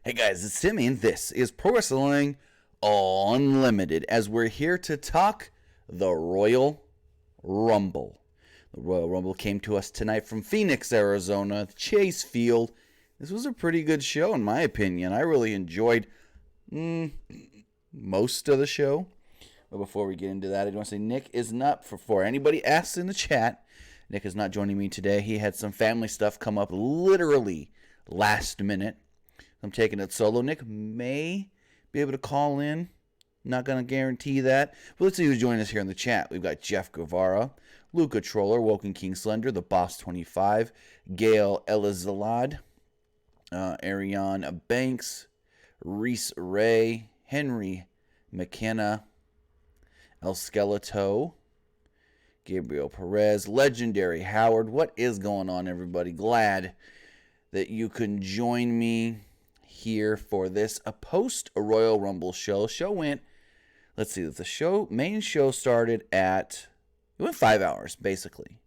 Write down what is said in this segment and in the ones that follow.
Hey guys, it's Timmy, and this is Pro Wrestling Unlimited, as we're here to talk the Royal Rumble. The Royal Rumble came to us tonight from Phoenix, Arizona, Chase Field. This was a pretty good show, in my opinion. I really enjoyed most of the show. But before we get into that, I do want to say Nick is not, for anybody asks in the chat, Nick is not joining me today. He had some family stuff come up literally last minute. I'm taking it solo. Nick may be able to call in. Not going to guarantee that. But let's see who's joining us here in the chat. We've got Jeff Guevara, Luca Troller, Woken King Slender, The Boss 25, Gail Elizalad, Ariane Banks, Reese Ray, Henry McKenna, El Skeleto, Gabriel Perez, Legendary Howard. What is going on, everybody? Glad that you can join me here for this post Royal Rumble show. Show went, let's see, the main show started it went 5 hours basically.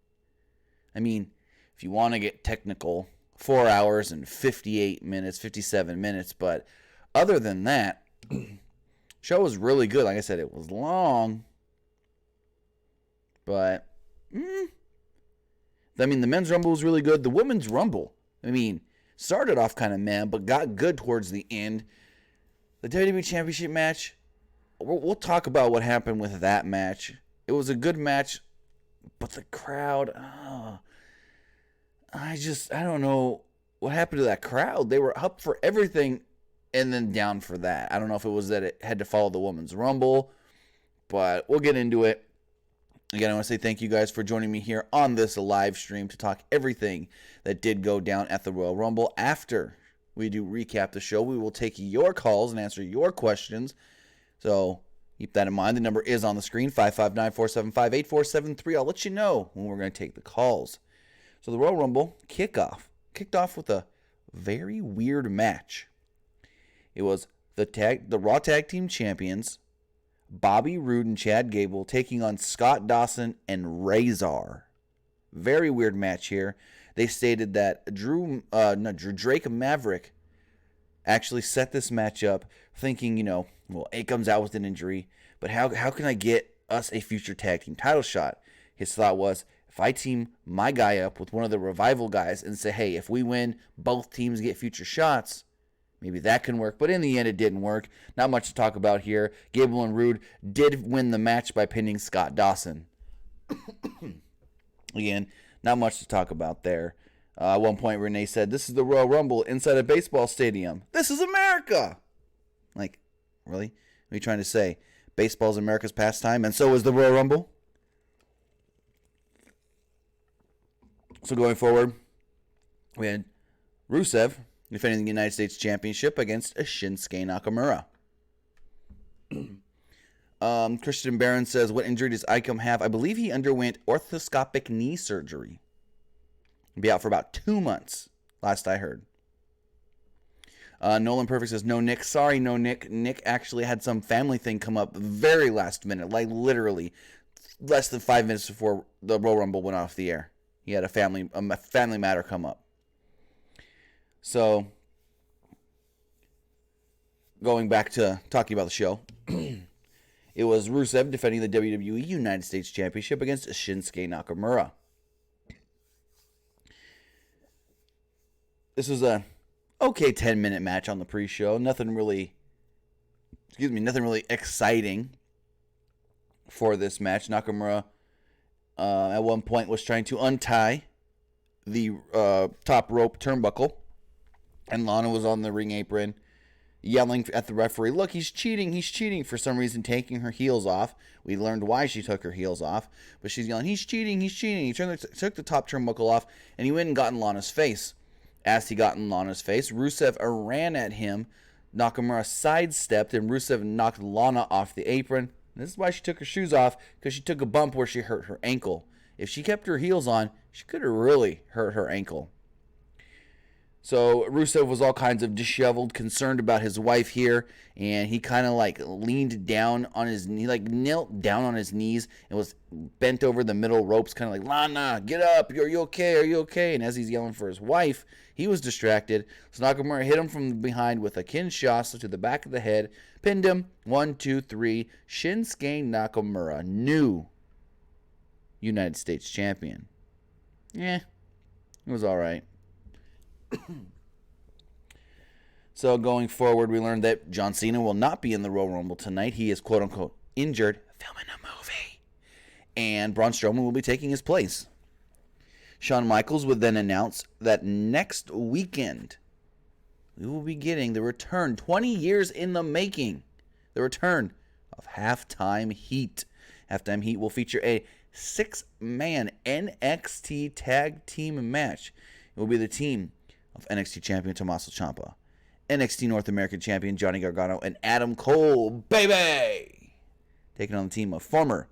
I mean, if you want to get technical, 4 hours and 58 minutes, 57 minutes, but other than that, show was really good. Like I said, it was long, but I mean, the men's rumble was really good. The women's rumble, I mean, started off kind of meh, but got good towards the end. The WWE Championship match, we'll talk about what happened with that match. It was a good match, but the crowd, I don't know what happened to that crowd. They were up for everything and then down for that. I don't know if it was that it had to follow the women's rumble, but we'll get into it. Again, I want to say thank you guys for joining me here on this live stream to talk everything that did go down at the Royal Rumble. After we do recap the show, we will take your calls and answer your questions. So keep that in mind. The number is on the screen, 559-475-8473. I'll let you know when we're going to take the calls. So the Royal Rumble kicked off with a very weird match. It was the Raw Tag Team Champions, Bobby Roode and Chad Gable, taking on Scott Dawson and Razor. Very weird match here. They stated that Drake Maverick actually set this match up thinking, it comes out with an injury, but how can I get us a future tag team title shot? His thought was, if I team my guy up with one of the Revival guys and say, hey, if we win, both teams get future shots, maybe that can work, but in the end, it didn't work. Not much to talk about here. Gable and Roode did win the match by pinning Scott Dawson. Again, not much to talk about there. At one point, Renee said, this is the Royal Rumble inside a baseball stadium. This is America! Like, really? What are you trying to say? Baseball's America's pastime, and so is the Royal Rumble? So going forward, we had Rusev defending the United States Championship against Shinsuke Nakamura. Christian Barron says, what injury does Icom have? I believe he underwent orthoscopic knee surgery. He'll be out for about 2 months, last I heard. Nolan Perfect says, no, Nick. Sorry, no, Nick. Nick actually had some family thing come up very last minute, like literally less than 5 minutes before the Royal Rumble went off the air. He had a family matter come up. So, going back to talking about the show, it was Rusev defending the WWE United States Championship against Shinsuke Nakamura. This was a okay 10-minute match on the pre-show. Nothing really exciting for this match. Nakamura at one point was trying to untie the top rope turnbuckle, and Lana was on the ring apron yelling at the referee, look, he's cheating, for some reason taking her heels off. We learned why she took her heels off, but she's yelling, he's cheating. He took the top turnbuckle off, and he went and got in Lana's face. As he got in Lana's face, Rusev ran at him. Nakamura sidestepped, and Rusev knocked Lana off the apron. This is why she took her shoes off, because she took a bump where she hurt her ankle. If she kept her heels on, she could have really hurt her ankle. So Rusev was all kinds of disheveled, concerned about his wife here, and he kind of like leaned down on his knee, like knelt down on his knees and was bent over the middle ropes, kind of like, Lana, get up, are you okay, are you okay? And as he's yelling for his wife, he was distracted. So Nakamura hit him from behind with a Kinshasa to the back of the head, pinned him, 1, 2, 3, Shinsuke Nakamura, new United States champion. Yeah, it was all right. So going forward, we learned that John Cena will not be in the Royal Rumble tonight. He is quote-unquote injured, filming a movie. And Braun Strowman will be taking his place. Shawn Michaels would then announce that next weekend, we will be getting the return, 20 years in the making, the return of Halftime Heat. Halftime Heat will feature a 6-man NXT Tag Team match. It will be the team of NXT Champion Tommaso Ciampa, NXT North American Champion Johnny Gargano, and Adam Cole, baby! Taking on the team of former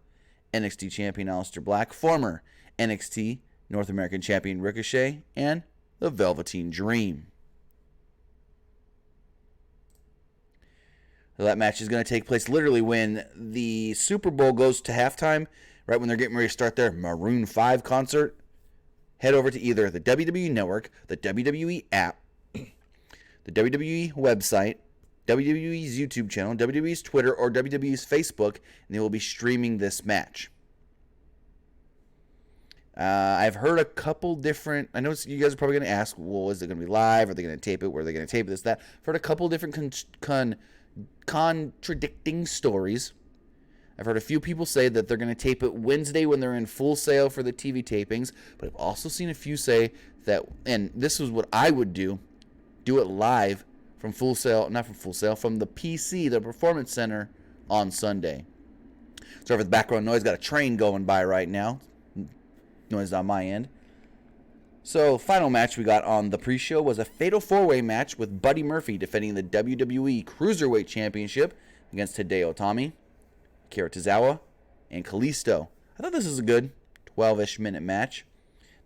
NXT Champion Aleister Black, former NXT North American Champion Ricochet, and the Velveteen Dream. So that match is going to take place literally when the Super Bowl goes to halftime, right when they're getting ready to start their Maroon 5 concert. Head over to either the WWE Network, the WWE app, the WWE website, WWE's YouTube channel, WWE's Twitter, or WWE's Facebook, and they will be streaming this match. I've heard a couple different, I know you guys are probably going to ask, well, is it going to be live? Are they going to tape it? Where are they going to tape this, that? I've heard a couple different contradicting stories. I've heard a few people say that they're going to tape it Wednesday when they're in Full Sail for the TV tapings, but I've also seen a few say that, and this is what I would do it live from Full Sail, not from Full Sail, from the PC, the Performance Center, on Sunday. Sorry for the background noise, got a train going by right now. Noise on my end. So, final match we got on the pre-show was a Fatal 4-Way match with Buddy Murphy defending the WWE Cruiserweight Championship against Hideo Itami, Kira Tozawa, and Kalisto. I thought this was a good 12-ish minute match.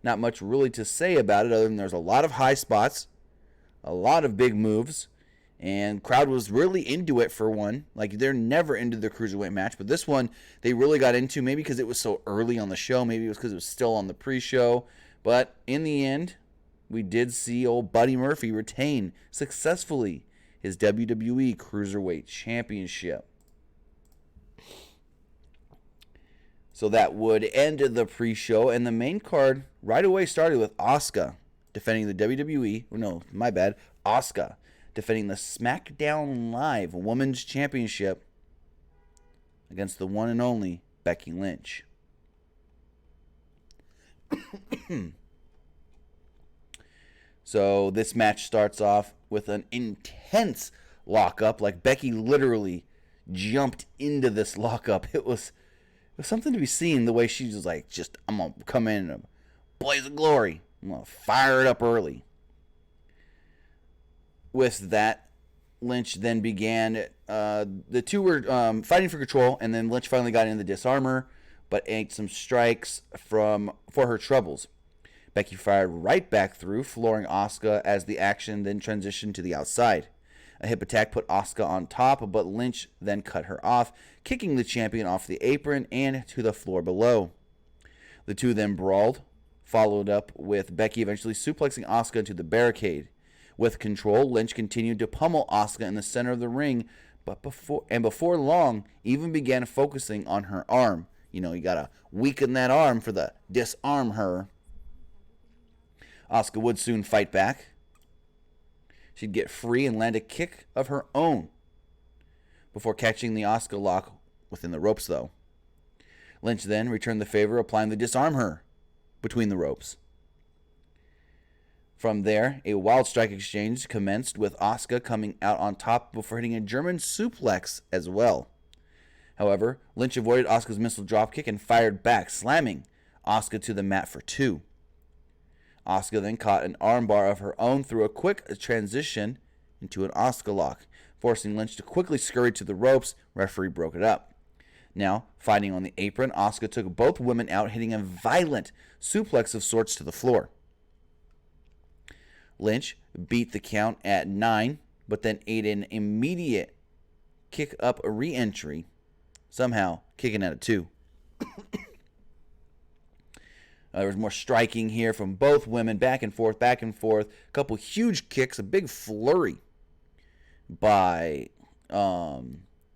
Not much really to say about it other than there's a lot of high spots, a lot of big moves, and crowd was really into it for one. Like, they're never into the Cruiserweight match, but this one they really got into, maybe because it was so early on the show, maybe it was because it was still on the pre-show. But in the end, we did see old Buddy Murphy retain successfully his WWE Cruiserweight Championship. So that would end the pre-show, and the main card right away started with Asuka defending the Asuka defending the SmackDown Live Women's Championship against the one and only Becky Lynch. So this match starts off with an intense lockup. Like, Becky literally jumped into this lockup. It was something to be seen, the way she was like, I'm going to come in and blaze of glory. I'm going to fire it up early. With that, Lynch then began, the two were fighting for control, and then Lynch finally got in the disarmor, but ate some strikes for her troubles. Becky fired right back through, flooring Asuka as the action then transitioned to the outside. A hip attack put Asuka on top, but Lynch then cut her off, kicking the champion off the apron and to the floor below. The two then brawled, followed up with Becky eventually suplexing Asuka into the barricade. With control, Lynch continued to pummel Asuka in the center of the ring, but before long, even began focusing on her arm. You know, you gotta weaken that arm for the disarm her. Asuka would soon fight back. She'd get free and land a kick of her own before catching the Asuka lock within the ropes, though. Lynch then returned the favor, applying the disarm her between the ropes. From there, a wild strike exchange commenced with Asuka coming out on top before hitting a German suplex as well. However, Lynch avoided Asuka's missile dropkick and fired back, slamming Asuka to the mat for 2. Asuka then caught an armbar of her own through a quick transition into an Asuka lock, forcing Lynch to quickly scurry to the ropes. Referee broke it up. Now, fighting on the apron, Asuka took both women out, hitting a violent suplex of sorts to the floor. Lynch beat the count at 9, but then ate an immediate kick up a re-entry, somehow kicking out at 2. There was more striking here from both women, back and forth, back and forth. A couple huge kicks, a big flurry by Asuka.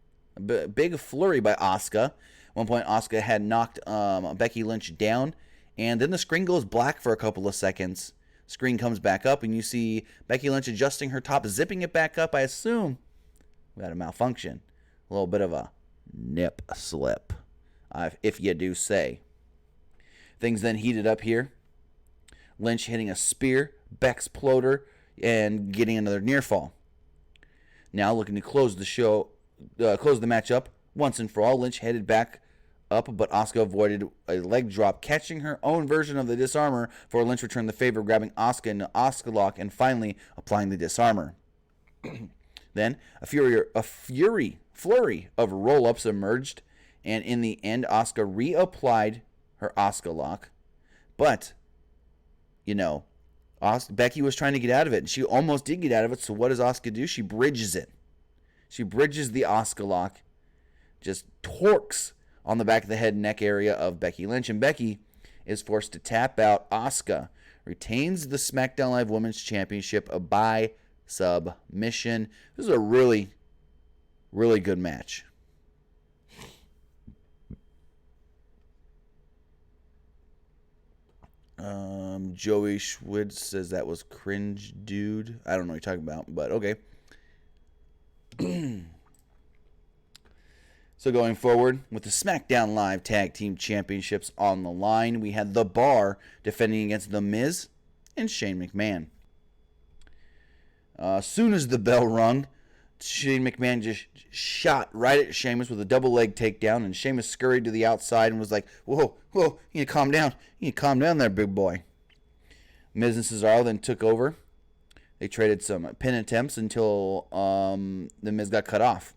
At one point, Asuka had knocked Becky Lynch down, and then the screen goes black for a couple of seconds. Screen comes back up, and you see Becky Lynch adjusting her top, zipping it back up. I assume we had a malfunction, a little bit of a nip slip, if you do say. Things then heated up here. Lynch hitting a spear, Beck's ploder, and getting another near fall. Now looking to close the match up once and for all. Lynch headed back up, but Asuka avoided a leg drop, catching her own version of the disarmor before Lynch returned the favor, grabbing Asuka into Asuka lock and finally applying the disarmor. Then a flurry of roll-ups emerged, and in the end, Asuka reapplied her Asuka lock. But, Becky was trying to get out of it, and she almost did get out of it, so what does Asuka do? She bridges it. She bridges the Asuka lock, just torques on the back of the head and neck area of Becky Lynch, and Becky is forced to tap out. Asuka retains the SmackDown Live Women's Championship by submission. This is a really, really good match. Joey Schwid says that was cringe, dude. I don't know what you're talking about, but okay. So going forward, with the SmackDown Live Tag Team Championships on the line, we had The Bar defending against The Miz and Shane McMahon. As soon as the bell rung, Shane McMahon just shot right at Sheamus with a double leg takedown, and Sheamus scurried to the outside and was like, whoa, you need to calm down. You need to calm down there, big boy. Miz and Cesaro then took over. They traded some pin attempts until the Miz got cut off.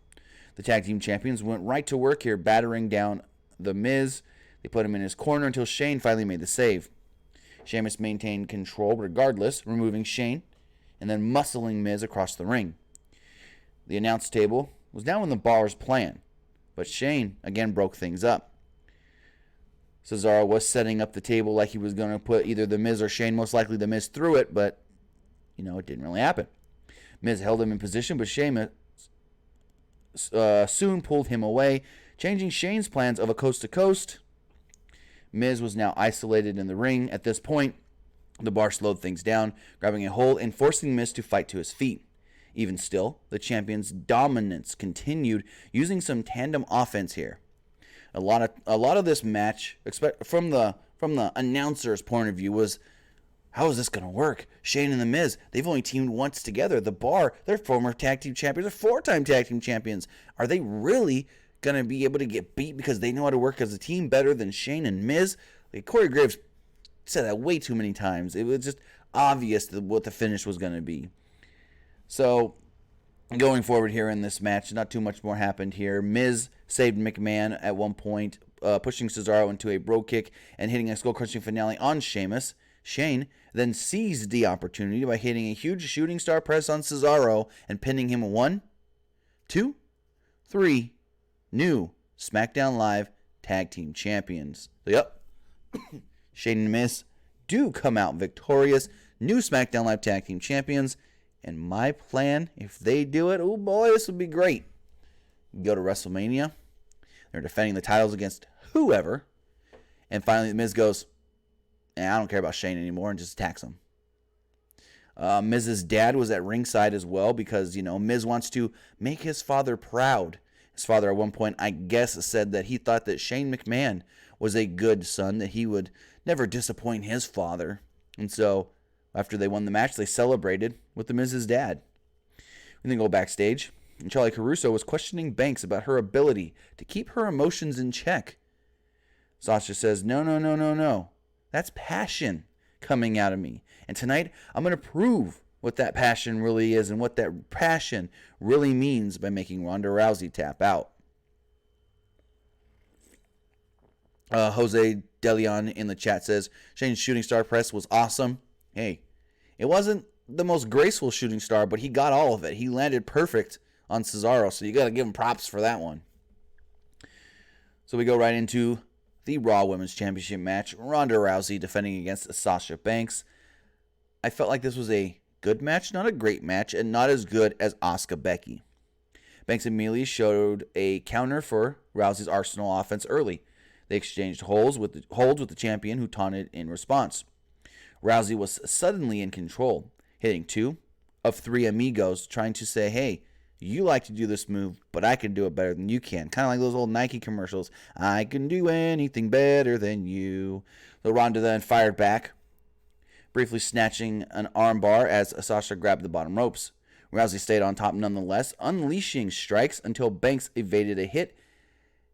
The tag team champions went right to work here, battering down the Miz. They put him in his corner until Shane finally made the save. Sheamus maintained control regardless, removing Shane and then muscling Miz across the ring. The announce table was now in the Bar's plan, but Shane again broke things up. Cesaro was setting up the table like he was going to put either the Miz or Shane, most likely the Miz, through it, but, it didn't really happen. Miz held him in position, but Sheamus soon pulled him away, changing Shane's plans of a coast-to-coast. Miz was now isolated in the ring. At this point, the Bar slowed things down, grabbing a hold and forcing Miz to fight to his feet. Even still, the champion's dominance continued, using some tandem offense here. A lot of this match, from the announcer's point of view, was, how is this going to work? Shane and The Miz, they've only teamed once together. The Bar, they're former tag team champions. They're 4-time tag team champions. Are they really going to be able to get beat because they know how to work as a team better than Shane and Miz? Corey Graves said that way too many times. It was just obvious what the finish was going to be. So, going forward here in this match, not too much more happened here. Miz saved McMahon at one point, pushing Cesaro into a bro kick and hitting a skull-crushing finale on Sheamus. Shane then seized the opportunity by hitting a huge shooting star press on Cesaro and pinning him 1, 2, 3 new SmackDown Live Tag Team Champions. So, yep, Shane and Miz do come out victorious. New SmackDown Live Tag Team Champions. And my plan, if they do it, oh boy, this would be great. Go to WrestleMania. They're defending the titles against whoever. And finally, the Miz goes, I don't care about Shane anymore, and just attacks him. Miz's dad was at ringside as well because, Miz wants to make his father proud. His father at one point, I guess, said that he thought that Shane McMahon was a good son, that he would never disappoint his father. And so, after they won the match, they celebrated with the Miz's dad. We then go backstage, and Charlie Caruso was questioning Banks about her ability to keep her emotions in check. Sasha says, no. That's passion coming out of me. And tonight, I'm going to prove what that passion really is and what that passion really means by making Ronda Rousey tap out. Jose De Leon in the chat says, Shane's shooting star press was awesome. Hey, it wasn't the most graceful shooting star, but he got all of it. He landed perfect on Cesaro, so you got to give him props for that one. So we go right into the Raw Women's Championship match. Ronda Rousey defending against Sasha Banks. I felt like this was a good match, not a great match, and not as good as Asuka Becky. Banks immediately showed a counter for Rousey's Arsenal offense early. They exchanged holds with the champion, who taunted in response. Rousey was suddenly in control, hitting 2 of 3 amigos, trying to say, hey, you like to do this move, but I can do it better than you can. Kind of like those old Nike commercials. I can do anything better than you. So Ronda then fired back, briefly snatching an armbar as Sasha grabbed the bottom ropes. Rousey stayed on top nonetheless, unleashing strikes until Banks evaded a hit,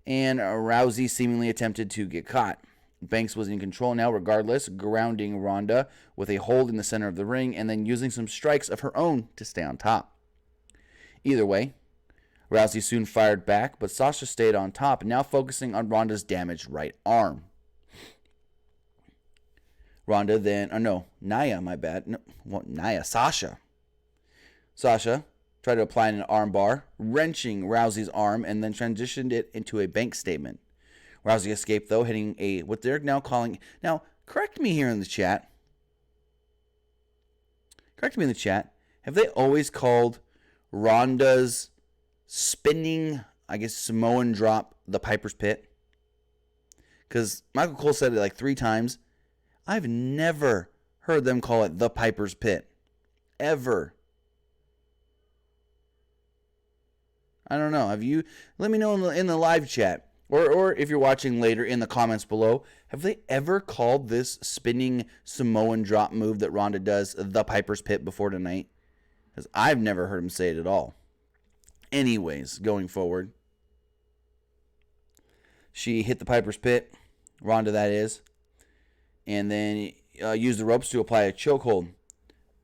and Rousey seemingly attempted to get caught. Banks was in control now regardless, grounding Ronda with a hold in the center of the ring and then using some strikes of her own to stay on top. Either way, Rousey soon fired back, but Sasha stayed on top, now focusing on Ronda's damaged right arm. Sasha. Sasha tried to apply an armbar, wrenching Rousey's arm, and then transitioned it into a bank statement. Rousey escaped, though, hitting what they're now calling... Now, correct me here in the chat. Correct me in the chat. Have they always called Ronda's spinning, I guess, Samoan drop the Piper's Pit? Because Michael Cole said it like 3 times. I've never heard them call it the Piper's Pit. Ever. I don't know. Have you? Let me know in the live chat. Or if you're watching later in the comments below, have they ever called this spinning Samoan drop move that Ronda does the Piper's Pit before tonight? Because I've never heard him say it at all. Anyways, going forward. She hit the Piper's Pit, Ronda that is, and used the ropes to apply a chokehold.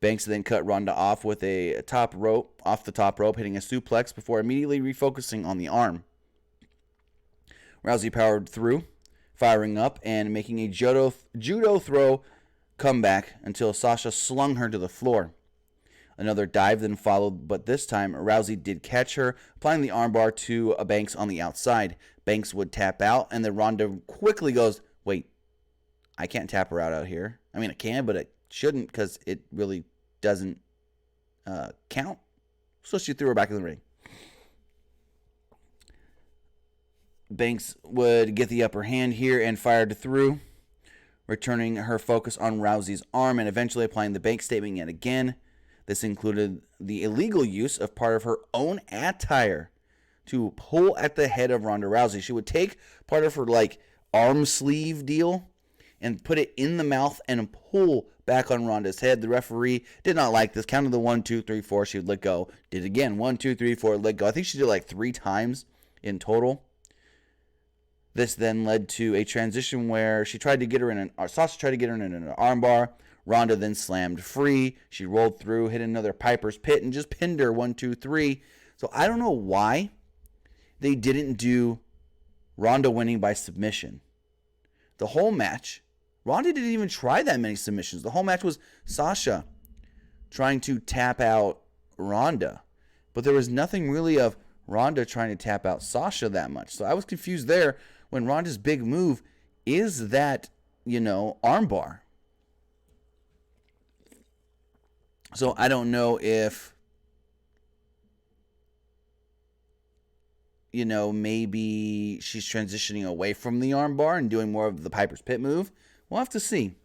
Banks then cut Ronda off with off the top rope, hitting a suplex before immediately refocusing on the arm. Rousey powered through, firing up and making a judo throw comeback until Sasha slung her to the floor. Another dive then followed, but this time Rousey did catch her, applying the armbar to Banks on the outside. Banks would tap out, and then Ronda quickly goes, wait, I can't tap her out here. I mean, I can, but I shouldn't because it really doesn't count. So she threw her back in the ring. Banks would get the upper hand here and fired through, returning her focus on Rousey's arm and eventually applying the bank statement yet again. This included the illegal use of part of her own attire to pull at the head of Ronda Rousey. She would take part of her arm sleeve deal and put it in the mouth and pull back on Ronda's head. The referee did not like this. Counted the 1, 2, 3, 4. She would let go. Did it again. 1, 2, 3, 4. Let go. I think she did it 3 times in total. This then led to a transition where Sasha tried to get her in an armbar. Ronda then slammed free. She rolled through, hit another Piper's Pit, and just pinned her 1, 2, 3. So I don't know why they didn't do Ronda winning by submission. The whole match, Ronda didn't even try that many submissions. The whole match was Sasha trying to tap out Ronda. But there was nothing really of Ronda trying to tap out Sasha that much. So I was confused there when Ronda's big move is that, armbar. So I don't know if, maybe she's transitioning away from the armbar and doing more of the Piper's Pit move. We'll have to see.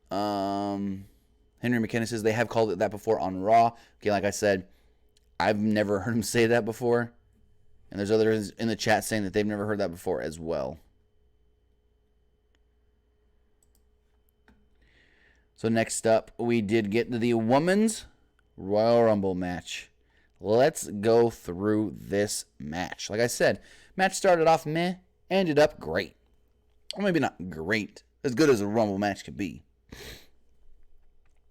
Henry McKenna says they have called it that before on Raw. Okay, like I said, I've never heard him say that before. And there's others in the chat saying that they've never heard that before as well. So next up, we did get to the Women's Royal Rumble match. Let's go through this match. Like I said, match started off meh, ended up great. Or maybe not great, as good as a Rumble match could be.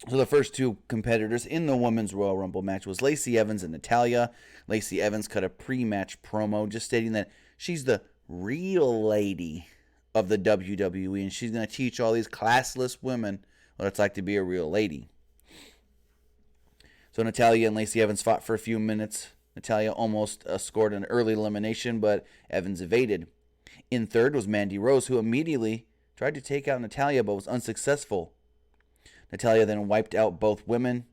So the first 2 competitors in the Women's Royal Rumble match was Lacey Evans and Natalya. Lacey Evans cut a pre-match promo just stating that she's the real lady of the WWE and she's going to teach all these classless women what it's like to be a real lady. So Natalya and Lacey Evans fought for a few minutes. Natalya almost scored an early elimination, but Evans evaded. In third was Mandy Rose, who immediately tried to take out Natalya but was unsuccessful. Natalya then wiped out both women,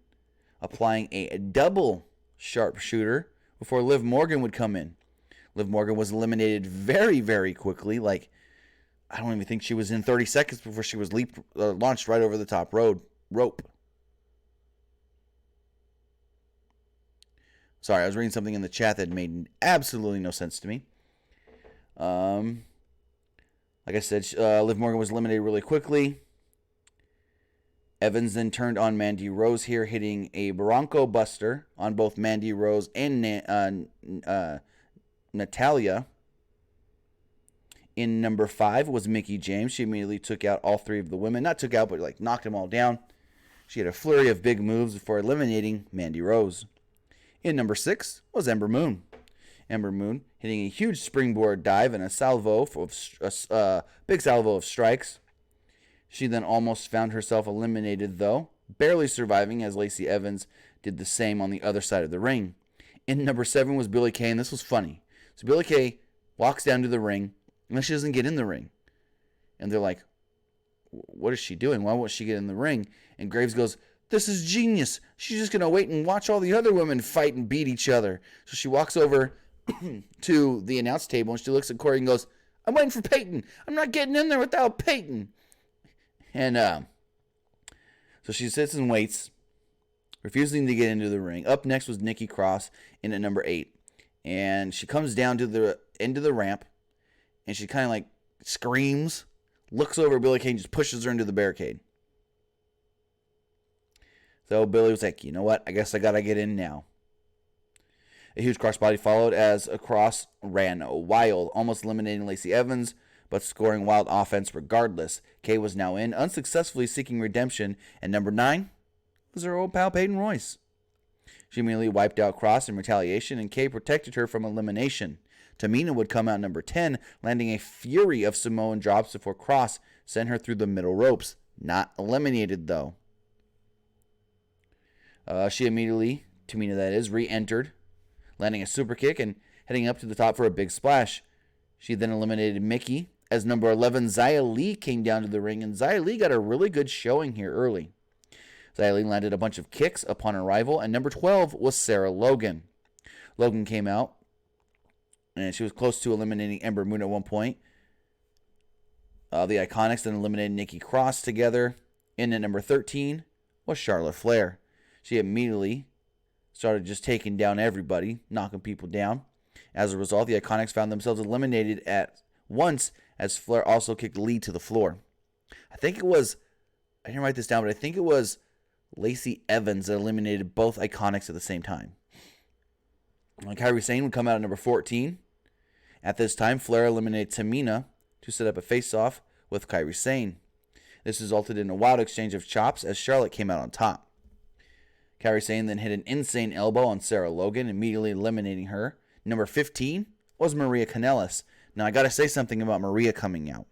applying a double sharpshooter before Liv Morgan would come in. Liv Morgan was eliminated very, very quickly. Like, I don't even think she was in 30 seconds before she was launched right over the top rope. Sorry, I was reading something in the chat that made absolutely no sense to me. Like I said, Liv Morgan was eliminated really quickly. Evans then turned on Mandy Rose here, hitting a Bronco Buster on both Mandy Rose and Natalya. In number 5 was Mickie James. She immediately took out all 3 of the women. Not took out, but like knocked them all down. She had a flurry of big moves before eliminating Mandy Rose. In number 6 was Ember Moon. Ember Moon hitting a huge springboard dive and a big salvo of strikes. She then almost found herself eliminated, though, barely surviving as Lacey Evans did the same on the other side of the ring. In number 7 was Billie Kay, and this was funny. So Billie Kay walks down to the ring, and she doesn't get in the ring. And they're like, what is she doing? Why won't she get in the ring? And Graves goes, this is genius. She's just going to wait and watch all the other women fight and beat each other. So she walks over to the announce table, and she looks at Corey and goes, I'm waiting for Peyton. I'm not getting in there without Peyton. And so she sits and waits, refusing to get into the ring. Up next was Nikki Cross in at number 8. And she comes down to the end of the ramp, and she kind of like screams, looks over at Billie Kay, and just pushes her into the barricade. So Billie was like, you know what? I guess I got to get in now. A huge crossbody followed as Cross ran wild, almost eliminating Lacey Evans, but scoring wild offense regardless. Kay was now in, unsuccessfully seeking redemption, and number 9 was her old pal Peyton Royce. She immediately wiped out Cross in retaliation, and Kay protected her from elimination. Tamina would come out number 10, landing a fury of Samoan drops before Cross sent her through the middle ropes. Not eliminated, though. She immediately, Tamina that is, re-entered, landing a super kick and heading up to the top for a big splash. She then eliminated Mickie as number 11, Xia Li, came down to the ring, and Xia Li got a really good showing here early. Xia Li landed a bunch of kicks upon arrival, and number 12 was Sarah Logan. Logan came out, and she was close to eliminating Ember Moon at one point. The Iconics then eliminated Nikki Cross together. In at number 13 was Charlotte Flair. She immediately started just taking down everybody, knocking people down. As a result, the Iconics found themselves eliminated at once as Flair also kicked Lee to the floor. I didn't write this down, but I think it was Lacey Evans that eliminated both Iconics at the same time. Kairi Sane would come out at number 14. At this time, Flair eliminated Tamina to set up a face-off with Kairi Sane. This resulted in a wild exchange of chops as Charlotte came out on top. Kairi Sane then hit an insane elbow on Sarah Logan, immediately eliminating her. Number 15 was Maria Kanellis. Now, I got to say something about Maria coming out.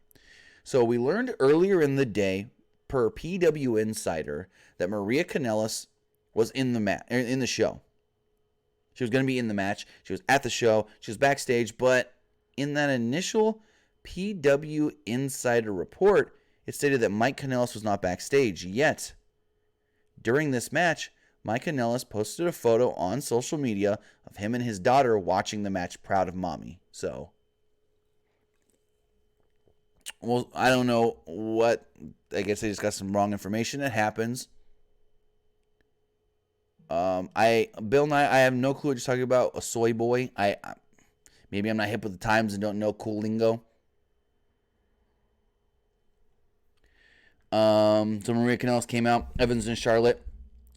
So, we learned earlier in the day, per PW Insider, that Maria Kanellis was in the show. She was going to be in the match. She was at the show. She was backstage. But in that initial PW Insider report, it stated that Mike Kanellis was not backstage. Yet, during this match, Mike Kanellis posted a photo on social media of him and his daughter watching the match, proud of mommy. So, well, I don't know what. I guess they just got some wrong information. It happens. Bill and I have no clue what you're talking about. A soy boy. Maybe I'm not hip with the times and don't know cool lingo. So Maria Kanellis came out. Evans and Charlotte.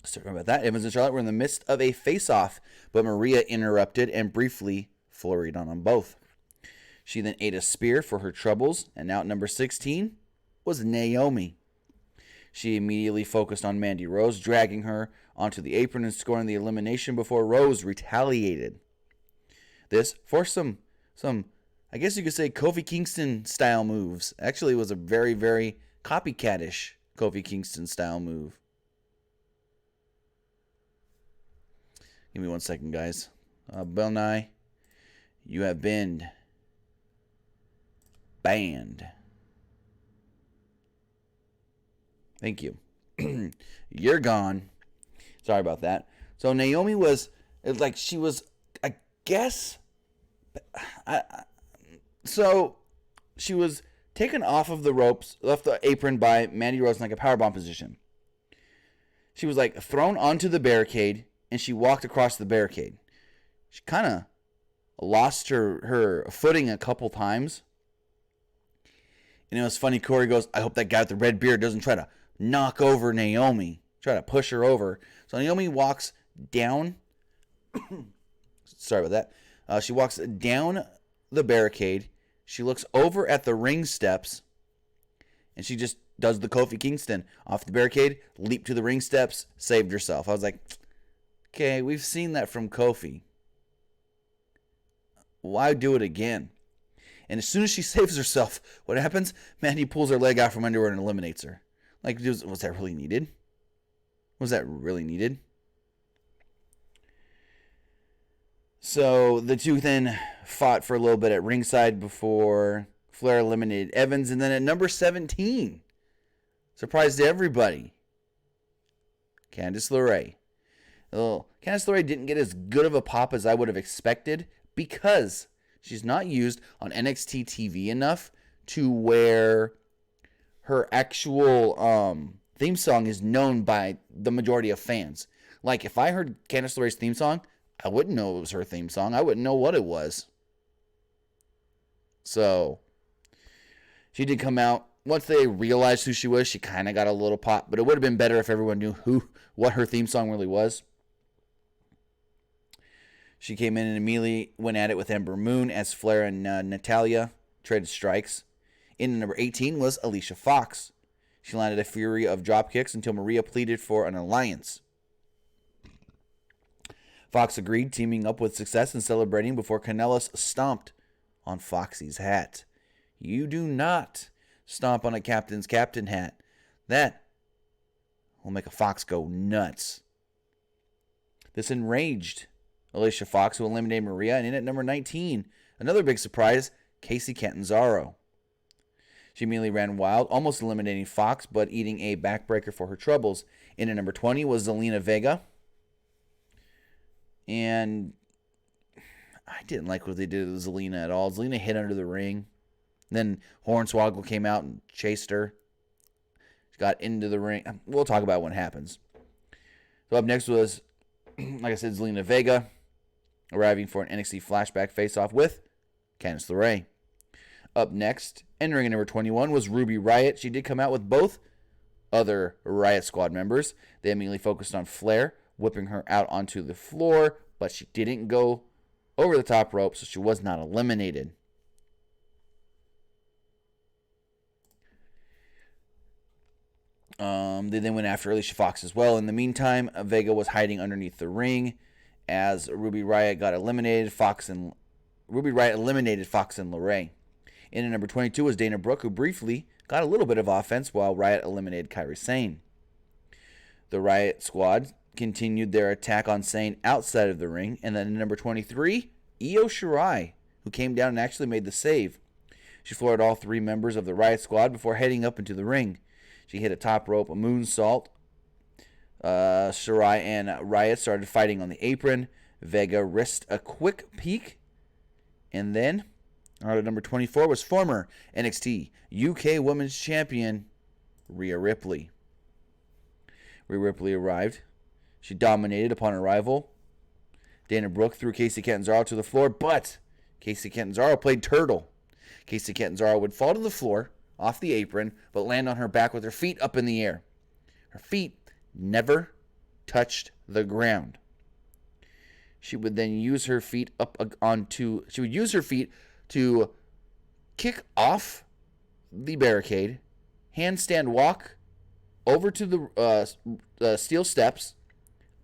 Sorry about that. Evans and Charlotte were in the midst of a face-off, but Maria interrupted and briefly flurried on them both. She then ate a spear for her troubles, and out number 16 was Naomi. She immediately focused on Mandy Rose, dragging her onto the apron and scoring the elimination before Rose retaliated. This forced some, I guess you could say, Kofi Kingston-style moves. Actually, it was a very, very copycat-ish Kofi Kingston-style move. Give me 1 second, guys. Bill Nye, you have been banned. Thank you. You're gone. Sorry about that. So Naomi was, like, she was, I guess, so she was taken off of the ropes, left the apron by Mandy Rose in like a powerbomb position. She was like thrown onto the barricade, and she walked across the barricade. She kind of lost her footing a couple times. And it was funny, Corey goes, I hope that guy with the red beard doesn't try to knock over Naomi, try to push her over. So Naomi walks down. Sorry about that. She walks down the barricade. She looks over at the ring steps, and she just does the Kofi Kingston. Off the barricade, leap to the ring steps, saved herself. I was like, okay, we've seen that from Kofi. Why do it again? And as soon as she saves herself, what happens? Mandy pulls her leg out from under her and eliminates her. Like, was that really needed? Was that really needed? So the two then fought for a little bit at ringside before Flair eliminated Evans. And then at number 17, surprised everybody, Candice LeRae. Candice LeRae didn't get as good of a pop as I would have expected because she's not used on NXT TV enough to where her actual theme song is known by the majority of fans. Like, if I heard Candice LeRae's theme song, I wouldn't know it was her theme song. I wouldn't know what it was. So, she did come out. Once they realized who she was, she kind of got a little pop. But it would have been better if everyone knew what her theme song really was. She came in and immediately went at it with Ember Moon as Flair and Natalya traded strikes. In number 18 was Alicia Fox. She landed a fury of dropkicks until Maria pleaded for an alliance. Fox agreed, teaming up with Success and celebrating before Kanellis stomped on Foxy's hat. You do not stomp on a captain's captain hat. That will make a Fox go nuts. This enraged Alicia Fox, who eliminated Maria, and in at number 19, another big surprise, Kacy Catanzaro. She immediately ran wild, almost eliminating Fox, but eating a backbreaker for her troubles. In at number 20 was Zelina Vega. And I didn't like what they did with Zelina at all. Zelina hit under the ring. Then Hornswoggle came out and chased her. She got into the ring. We'll talk about what happens. So up next was, like I said, Zelina Vega, arriving for an NXT flashback face-off with Candice LeRae. Up next, entering at number 21, was Ruby Riott. She did come out with both other Riott Squad members. They immediately focused on Flair, whipping her out onto the floor, but she didn't go over the top rope, so she was not eliminated. They then went after Alicia Fox as well. In the meantime, Vega was hiding underneath the ring as Ruby Riott got eliminated. Ruby Riott eliminated Fox and LeRae. In at number 22 was Dana Brooke, who briefly got a little bit of offense while Riott eliminated Kairi Sane. The Riott Squad continued their attack on Sane outside of the ring. And then in number 23, Io Shirai, who came down and actually made the save. She floored all three members of the Riott Squad before heading up into the ring. She hit a top rope, a moonsault. Shirai and Riott started fighting on the apron. Vega risked a quick peek. And then, out at number 24 was former NXT UK Women's Champion, Rhea Ripley. Rhea Ripley arrived. She dominated upon arrival. Dana Brooke threw Kacy Catanzaro to the floor, but Kacy Catanzaro played turtle. Kacy Catanzaro would fall to the floor off the apron, but land on her back with her feet up in the air. Her feet never touched the ground. She would then use her feet to kick off the barricade, handstand walk over to the steel steps,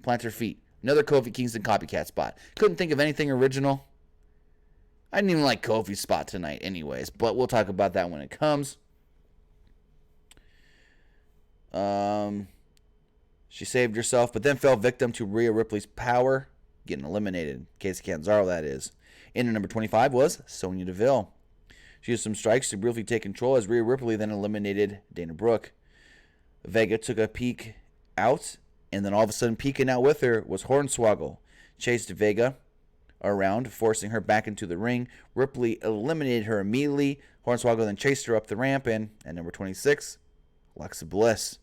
plant her feet. Another Kofi Kingston copycat spot. Couldn't think of anything original. I didn't even like Kofi's spot tonight anyways, but we'll talk about that when it comes. She saved herself, but then fell victim to Rhea Ripley's power. getting eliminated. Casey Catanzaro, that is. In at number 25 was Sonya Deville. She used some strikes to briefly take control as Rhea Ripley then eliminated Dana Brooke. Vega took a peek out, and then all of a sudden peeking out with her was Hornswoggle. Chased Vega around, forcing her back into the ring. Ripley eliminated her immediately. Hornswoggle then chased her up the ramp, and at number 26, Alexa Bliss.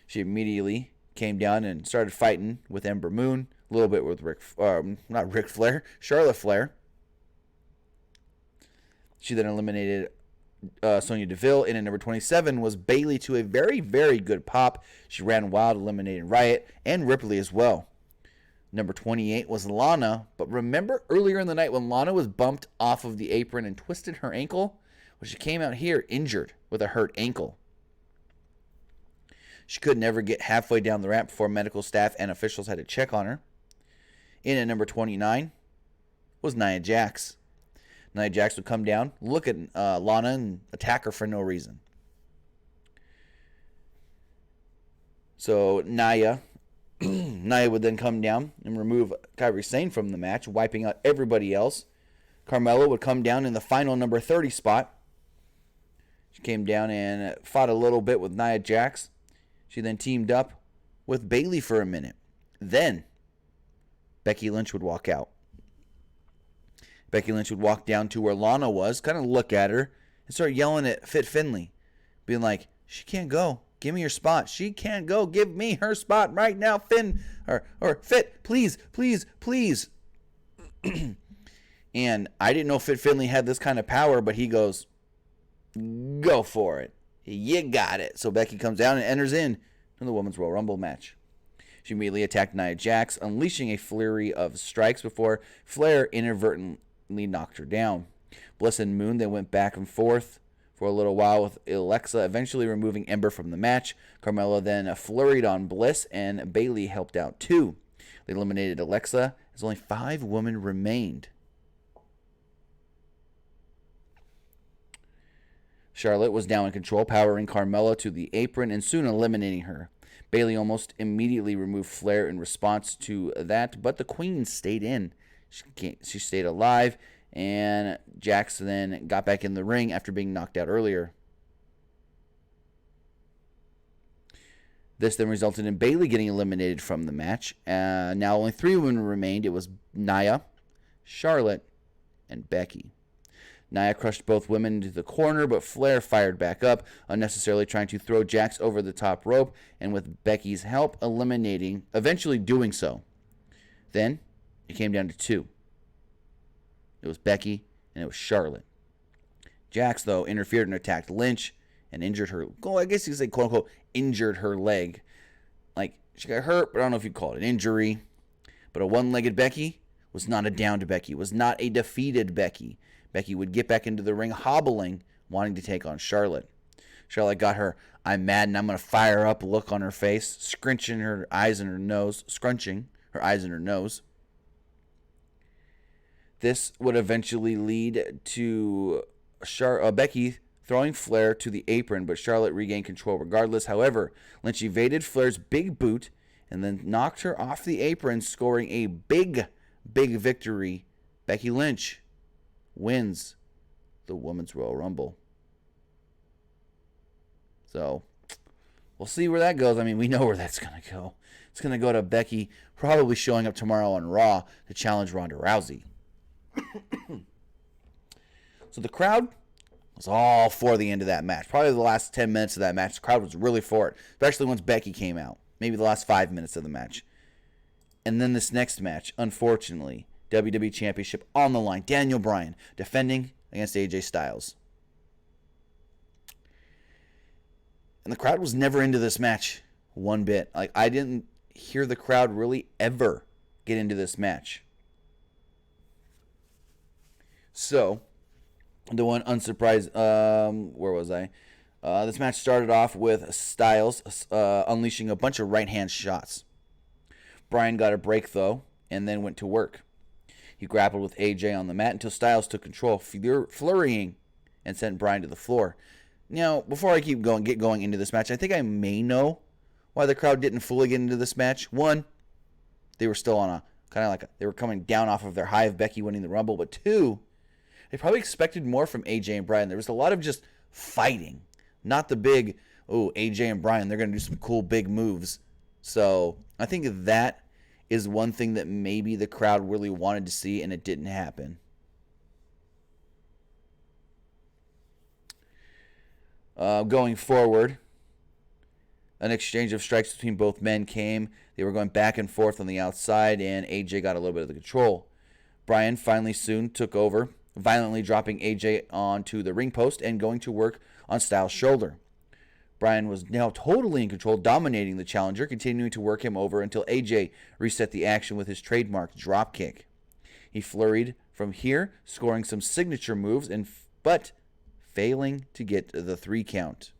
She immediately came down and started fighting with Ember Moon, a little bit with Charlotte Flair. She then eliminated Sonya Deville. In at number 27 was Bayley to a very, very good pop. She ran wild, eliminating Riot and Ripley as well. Number 28 was Lana, but remember earlier in the night when Lana was bumped off of the apron and twisted her ankle? Well, she came out here injured with a hurt ankle. She could never get halfway down the ramp before medical staff and officials had to check on her. In at number 29 was Nia Jax. Nia Jax would come down, look at Lana, and attack her for no reason. So Nia would then come down and remove Kairi Sane from the match, wiping out everybody else. Carmella would come down in the final number 30 spot. She came down and fought a little bit with Nia Jax. She then teamed up with Bayley for a minute. Then Becky Lynch would walk out. Becky Lynch would walk down to where Lana was, kind of look at her, and start yelling at Fit Finlay, being like, she can't go. Give me your spot. She can't go. Give me her spot right now, Finn. Or Fit, please, please, please. And I didn't know Fit Finlay had this kind of power, but he goes, go for it. You got it. So Becky comes down and enters in the Women's Royal Rumble match. She immediately attacked Nia Jax, unleashing a flurry of strikes before Flair inadvertently knocked her down. Bliss and Moon then went back and forth for a little while, with Alexa eventually removing Ember from the match. Carmella then flurried on Bliss, and Bayley helped out too. They eliminated Alexa as only 5 women remained. Charlotte was now in control, powering Carmella to the apron and soon eliminating her. Bayley almost immediately removed Flair in response to that, but the Queen stayed in. She stayed alive, and Jax then got back in the ring after being knocked out earlier. This then resulted in Bayley getting eliminated from the match. Now only 3 women remained. It was Nia, Charlotte, and Becky. Nia crushed both women into the corner, but Flair fired back up, unnecessarily trying to throw Jax over the top rope, and with Becky's help, eventually doing so. Then, it came down to 2. It was Becky, and it was Charlotte. Jax, though, interfered and attacked Lynch, and injured her, I guess you could say, quote-unquote, injured her leg. Like, she got hurt, but I don't know if you'd call it an injury. But a one-legged Becky was not a downed Becky, was not a defeated Becky. Becky would get back into the ring hobbling, wanting to take on Charlotte. Charlotte got her "I'm mad and I'm going to fire up" look on her face, scrunching her eyes in her nose. This would eventually lead to Becky throwing Flair to the apron, but Charlotte regained control regardless. However, Lynch evaded Flair's big boot and then knocked her off the apron, scoring a big victory. Becky Lynch wins the Women's Royal Rumble. So, we'll see where that goes. I mean, we know where that's going to go. It's going to go to Becky probably showing up tomorrow on Raw to challenge Ronda Rousey. So the crowd was all for the end of that match. Probably the last 10 minutes of that match, the crowd was really for it, especially once Becky came out. Maybe the last 5 minutes of the match. And then this next match, unfortunately, WWE Championship on the line. Daniel Bryan defending against AJ Styles. And the crowd was never into this match one bit. Like, I didn't hear the crowd really ever get into this match. So, the one unsurprised, where was I? This match started off with Styles unleashing a bunch of right-hand shots. Bryan got a break, though, and then went to work. He grappled with AJ on the mat until Styles took control, flurrying and sent Bryan to the floor. Now, before I get going into this match, I think I may know why the crowd didn't fully get into this match. One, they were still on a kind of like they were coming down off of their high of Becky winning the Rumble. But 2, they probably expected more from AJ and Bryan. There was a lot of just fighting, not the big, oh, AJ and Bryan, they're going to do some cool big moves. So I think that is one thing that maybe the crowd really wanted to see, and it didn't happen. Going forward, an exchange of strikes between both men came. They were going back and forth on the outside, and AJ got a little bit of the control. Bryan finally soon took over, violently dropping AJ onto the ring post and going to work on Styles' shoulder. Bryan was now totally in control, dominating the challenger, continuing to work him over until AJ reset the action with his trademark dropkick. He flurried from here, scoring some signature moves, but failing to get the 3 count.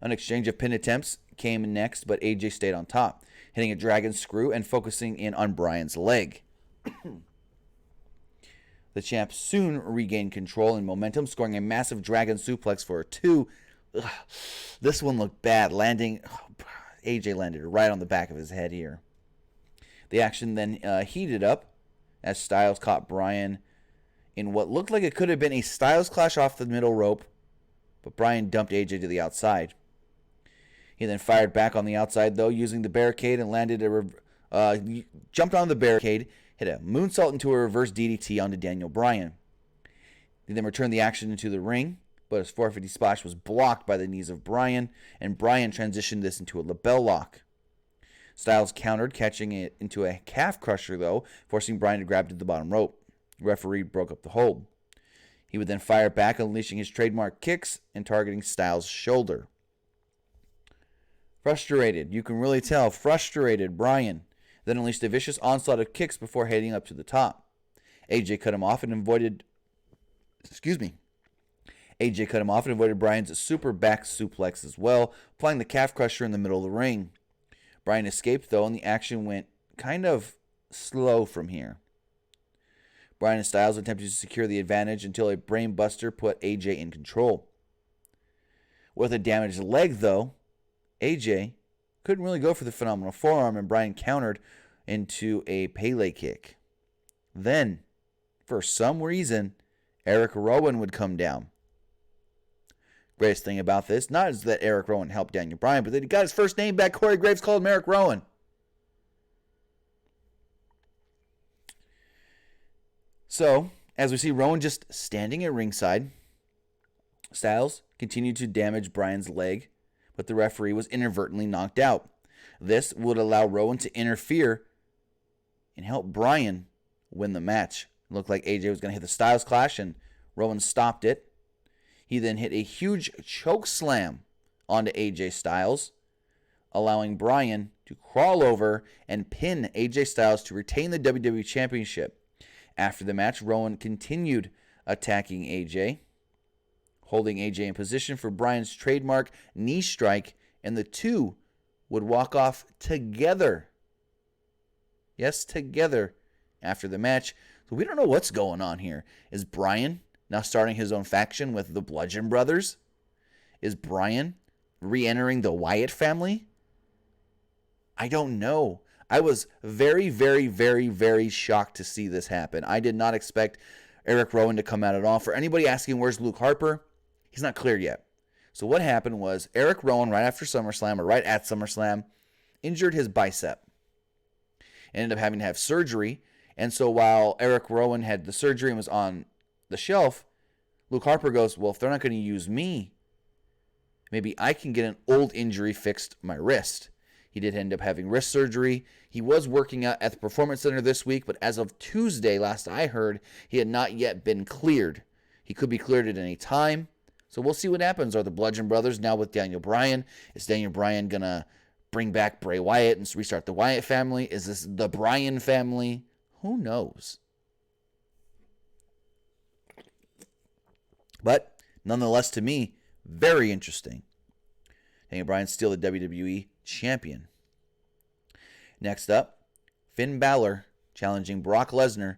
An exchange of pin attempts came next, but AJ stayed on top, hitting a dragon screw and focusing in on Bryan's leg. The champ soon regained control and momentum, scoring a massive dragon suplex for a 2. Ugh, this one looked bad, AJ landed right on the back of his head here. The action then heated up as Styles caught Bryan in what looked like it could have been a Styles clash off the middle rope, but Bryan dumped AJ to the outside. He then fired back on the outside, though, using the barricade and landed jumped on the barricade, hit a moonsault into a reverse DDT onto Daniel Bryan. He then returned the action into the ring, but his 450 splash was blocked by the knees of Bryan, and Bryan transitioned this into a label lock. Styles countered, catching it into a calf crusher, though, forcing Bryan to grab to the bottom rope. The referee broke up the hold. He would then fire back, unleashing his trademark kicks and targeting Styles' shoulder. Frustrated, you can really tell, frustrated Bryan then unleashed a vicious onslaught of kicks before heading up to the top. AJ cut him off and avoided Bryan's super back suplex as well, applying the calf crusher in the middle of the ring. Bryan escaped, though, and the action went kind of slow from here. Bryan and Styles attempted to secure the advantage until a brain buster put AJ in control. With a damaged leg, though, AJ couldn't really go for the phenomenal forearm, and Bryan countered into a Pele kick. Then, for some reason, Eric Rowan would come down. Greatest thing about this, not is that Eric Rowan helped Daniel Bryan, but that he got his first name back. Corey Graves called him Eric Rowan. So, as we see Rowan just standing at ringside, Styles continued to damage Bryan's leg, but the referee was inadvertently knocked out. This would allow Rowan to interfere and help Bryan win the match. It looked like AJ was going to hit the Styles Clash, and Rowan stopped it. He then hit a huge choke slam onto AJ Styles, allowing Bryan to crawl over and pin AJ Styles to retain the WWE Championship. After the match, Rowan continued attacking AJ, holding AJ in position for Bryan's trademark knee strike, and the two would walk off together. Yes, together after the match. So we don't know what's going on here. Is Bryan now starting his own faction with the Bludgeon Brothers? Is Bryan re-entering the Wyatt family? I don't know. I was very, very, very, very shocked to see this happen. I did not expect Eric Rowan to come out at all. For anybody asking where's Luke Harper, he's not clear yet. So what happened was Eric Rowan, right after SummerSlam, or right at SummerSlam, injured his bicep. Ended up having to have surgery. And so while Eric Rowan had the surgery and was on the shelf, Luke Harper goes, well, if they're not going to use me, maybe I can get an old injury fixed, my wrist. He did end up having wrist surgery. He was working out at the Performance Center this week, but as of Tuesday, last I heard, he had not yet been cleared. He could be cleared at any time. So we'll see what happens. Are the Bludgeon Brothers now with Daniel Bryan? Is Daniel Bryan going to bring back Bray Wyatt and restart the Wyatt family? Is this the Bryan family? Who knows? But nonetheless, to me, very interesting. Daniel Bryan's still the WWE champion. Next up, Finn Balor challenging Brock Lesnar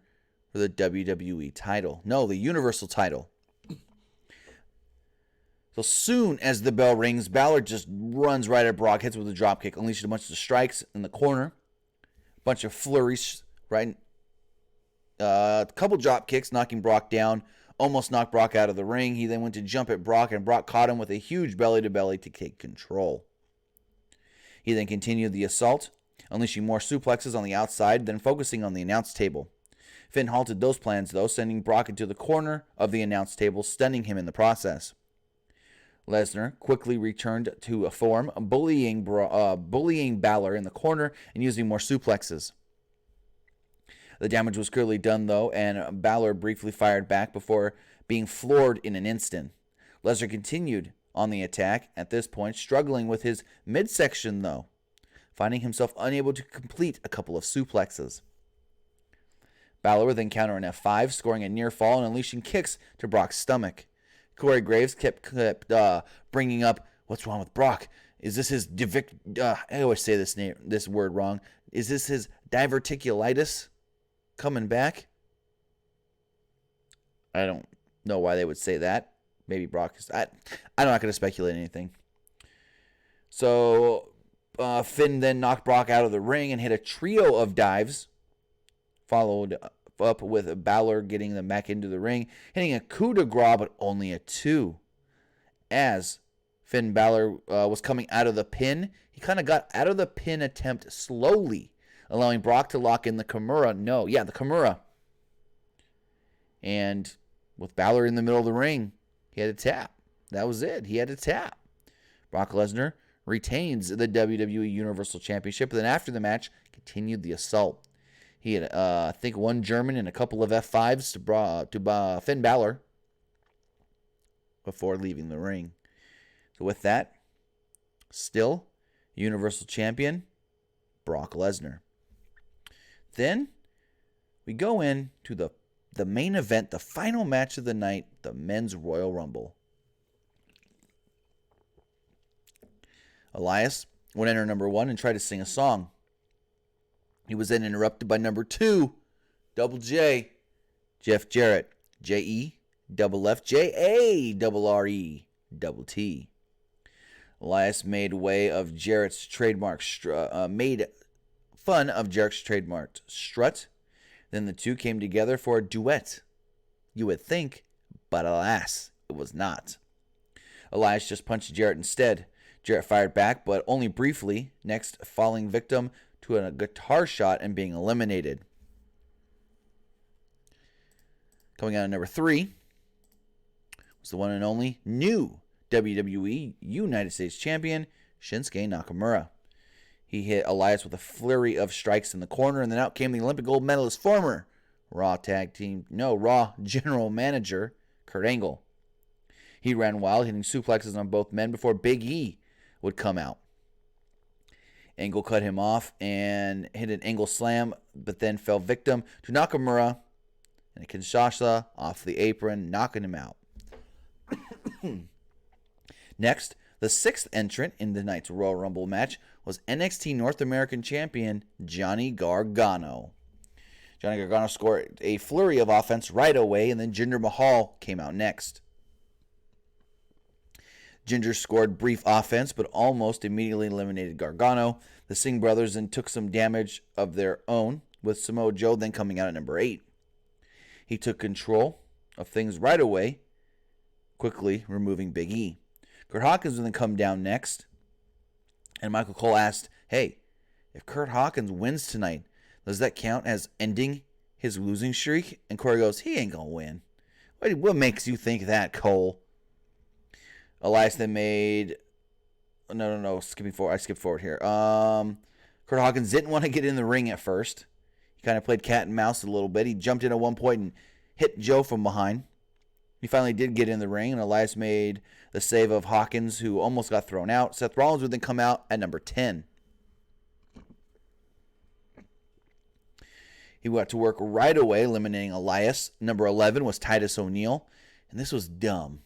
for the WWE title. No, the Universal title. So soon as the bell rings, Balor just runs right at Brock, hits with a dropkick, unleashes a bunch of strikes in the corner. Bunch of flurries, right? A couple drop kicks, knocking Brock down. Almost knocked Brock out of the ring. He then went to jump at Brock, and Brock caught him with a huge belly-to-belly to take control. He then continued the assault, unleashing more suplexes on the outside, then focusing on the announce table. Finn halted those plans, though, sending Brock into the corner of the announce table, stunning him in the process. Lesnar quickly returned to a form, bullying Balor in the corner and using more suplexes. The damage was clearly done, though, and Balor briefly fired back before being floored in an instant. Lesnar continued on the attack, at this point struggling with his midsection, though, finding himself unable to complete a couple of suplexes. Balor would then counter an F5, scoring a near fall and unleashing kicks to Brock's stomach. Corey Graves kept bringing up, what's wrong with Brock? Is this his I always say this word wrong. Is this his diverticulitis coming back? I don't know why they would say that. Maybe Brock is. I'm not going to speculate anything. So Finn then knocked Brock out of the ring and hit a trio of dives, followed up with Balor getting them back into the ring, hitting a coup de grace, but only a 2. As Finn Balor was coming out of the pin, he kind of got out of the pin attempt slowly, allowing Brock to lock in the Kimura. The Kimura. And with Balor in the middle of the ring, he had to tap. That was it. He had to tap. Brock Lesnar retains the WWE Universal Championship, and then after the match, continued the assault. He had, I think, one German and a couple of F5s to Finn Balor before leaving the ring. So with that, still Universal Champion, Brock Lesnar. Then we go into the main event, the final match of the night, the Men's Royal Rumble. Elias would enter number 1 and try to sing a song. He was then interrupted by number 2, Double J, Jeff Jarrett, J-E, double F, J-A, double T. Elias made way of Jarrett's trademark, made fun of Jarrett's trademarked strut. Then the two came together for a duet. You would think, but alas, it was not. Elias just punched Jarrett instead. Jarrett fired back, but only briefly, next falling victim to a guitar shot and being eliminated. Coming out at number 3 was the one and only new WWE United States Champion, Shinsuke Nakamura. He hit Elias with a flurry of strikes in the corner, and then out came the Olympic gold medalist, former Raw General Manager, Kurt Angle. He ran wild, hitting suplexes on both men before Big E would come out. Angle cut him off and hit an Angle slam, but then fell victim to Nakamura and a Kinshasa off the apron, knocking him out. Next, the 6th entrant in the night's Royal Rumble match was NXT North American Champion Johnny Gargano. Johnny Gargano scored a flurry of offense right away, and then Jinder Mahal came out next. Jinder scored brief offense, but almost immediately eliminated Gargano. The Singh brothers then took some damage of their own, with Samoa Joe then coming out at number 8. He took control of things right away, quickly removing Big E. Kurt Hawkins would then come down next, and Michael Cole asked, hey, if Kurt Hawkins wins tonight, does that count as ending his losing streak? And Corey goes, he ain't going to win. What makes you think that, Cole? Elias then made... No, skipping forward. I skipped forward here. Kurt Hawkins didn't want to get in the ring at first. He kind of played cat and mouse a little bit. He jumped in at one point and hit Joe from behind. He finally did get in the ring, and Elias made the save of Hawkins, who almost got thrown out. Seth Rollins would then come out at number 10. He got to work right away, eliminating Elias. Number 11 was Titus O'Neil, and this was dumb.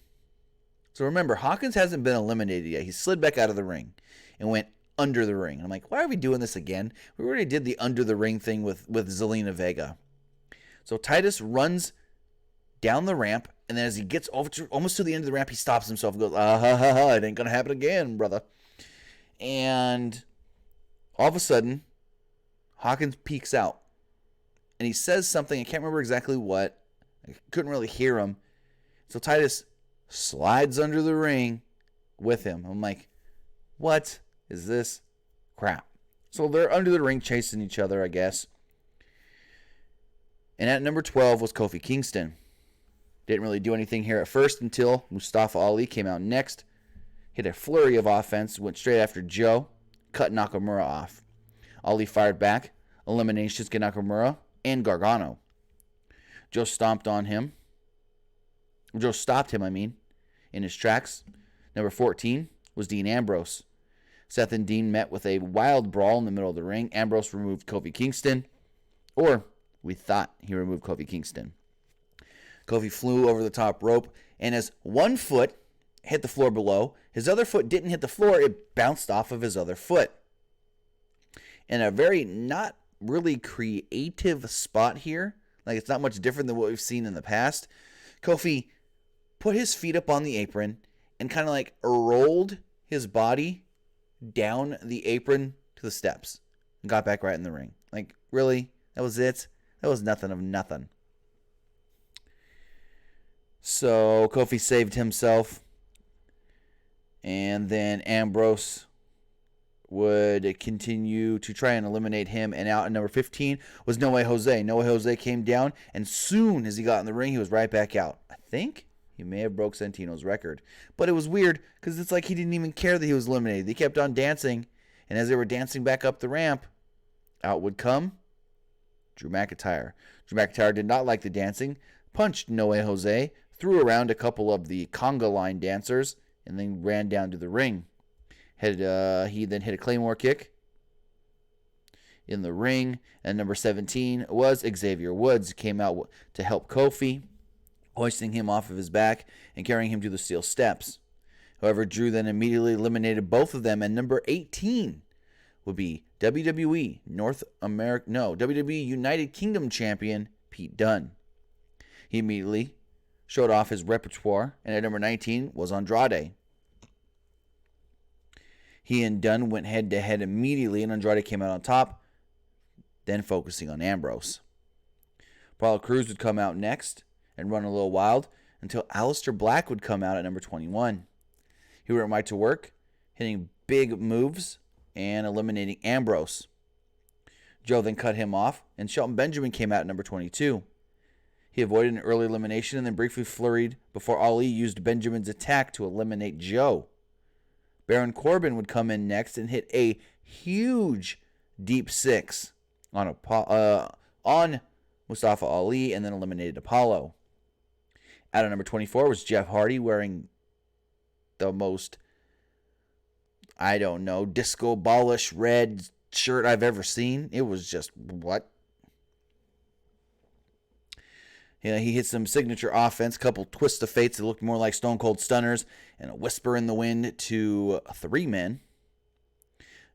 So remember, Hawkins hasn't been eliminated yet. He slid back out of the ring and went under the ring. And I'm like, why are we doing this again? We already did the under the ring thing with Zelina Vega. So Titus runs down the ramp, and then as he gets over to, almost to the end of the ramp, he stops himself and goes, it ain't going to happen again, brother. And all of a sudden, Hawkins peeks out, and he says something. I can't remember exactly what. I couldn't really hear him. So Titus slides under the ring with him. I'm like, what is this crap? So they're under the ring chasing each other, I guess. And at number 12 was Kofi Kingston. Didn't really do anything here at first until Mustafa Ali came out next. Hit a flurry of offense, went straight after Joe, cut Nakamura off. Ali fired back, eliminating Shinsuke Nakamura and Gargano. Joe stopped him, in his tracks. Number 14 was Dean Ambrose. Seth and Dean met with a wild brawl in the middle of the ring. Ambrose removed Kofi Kingston, or we thought he removed Kofi Kingston. Kofi flew over the top rope, and as one foot hit the floor below, his other foot didn't hit the floor, it bounced off of his other foot. In a very not really creative spot here, like it's not much different than what we've seen in the past, Kofi put his feet up on the apron and kind of like rolled his body down the apron to the steps and got back right in the ring. Like, really? That was it? That was nothing of nothing. So Kofi saved himself, and then Ambrose would continue to try and eliminate him, and out at number 15 was No Way Jose. No Way Jose came down, and soon as he got in the ring, he was right back out. I think he may have broke Santino's record, but it was weird because it's like he didn't even care that he was eliminated. He kept on dancing, and as they were dancing back up the ramp, out would come Drew McIntyre. Drew McIntyre did not like the dancing, punched No Way Jose, threw around a couple of the conga line dancers, and then ran down to the ring. He then hit a Claymore kick in the ring, and number 17 was Xavier Woods. Came out to help Kofi, hoisting him off of his back and carrying him to the steel steps. However, Drew then immediately eliminated both of them, and number 18 would be WWE United Kingdom champion Pete Dunne. He immediately showed off his repertoire, and at number 19 was Andrade. He and Dunne went head-to-head immediately, and Andrade came out on top, then focusing on Ambrose. Apollo Crews would come out next and run a little wild until Aleister Black would come out at number 21. He went right to work, hitting big moves and eliminating Ambrose. Joe then cut him off, and Shelton Benjamin came out at number 22. He avoided an early elimination and then briefly flurried before Ali used Benjamin's attack to eliminate Joe. Baron Corbin would come in next and hit a huge deep six on Mustafa Ali and then eliminated Apollo. Out of number 24 was Jeff Hardy wearing the most, disco ballish red shirt I've ever seen. It was just, what? Yeah, he hit some signature offense, couple twist of fates that looked more like Stone Cold Stunners, and a whisper in the wind to 3 men.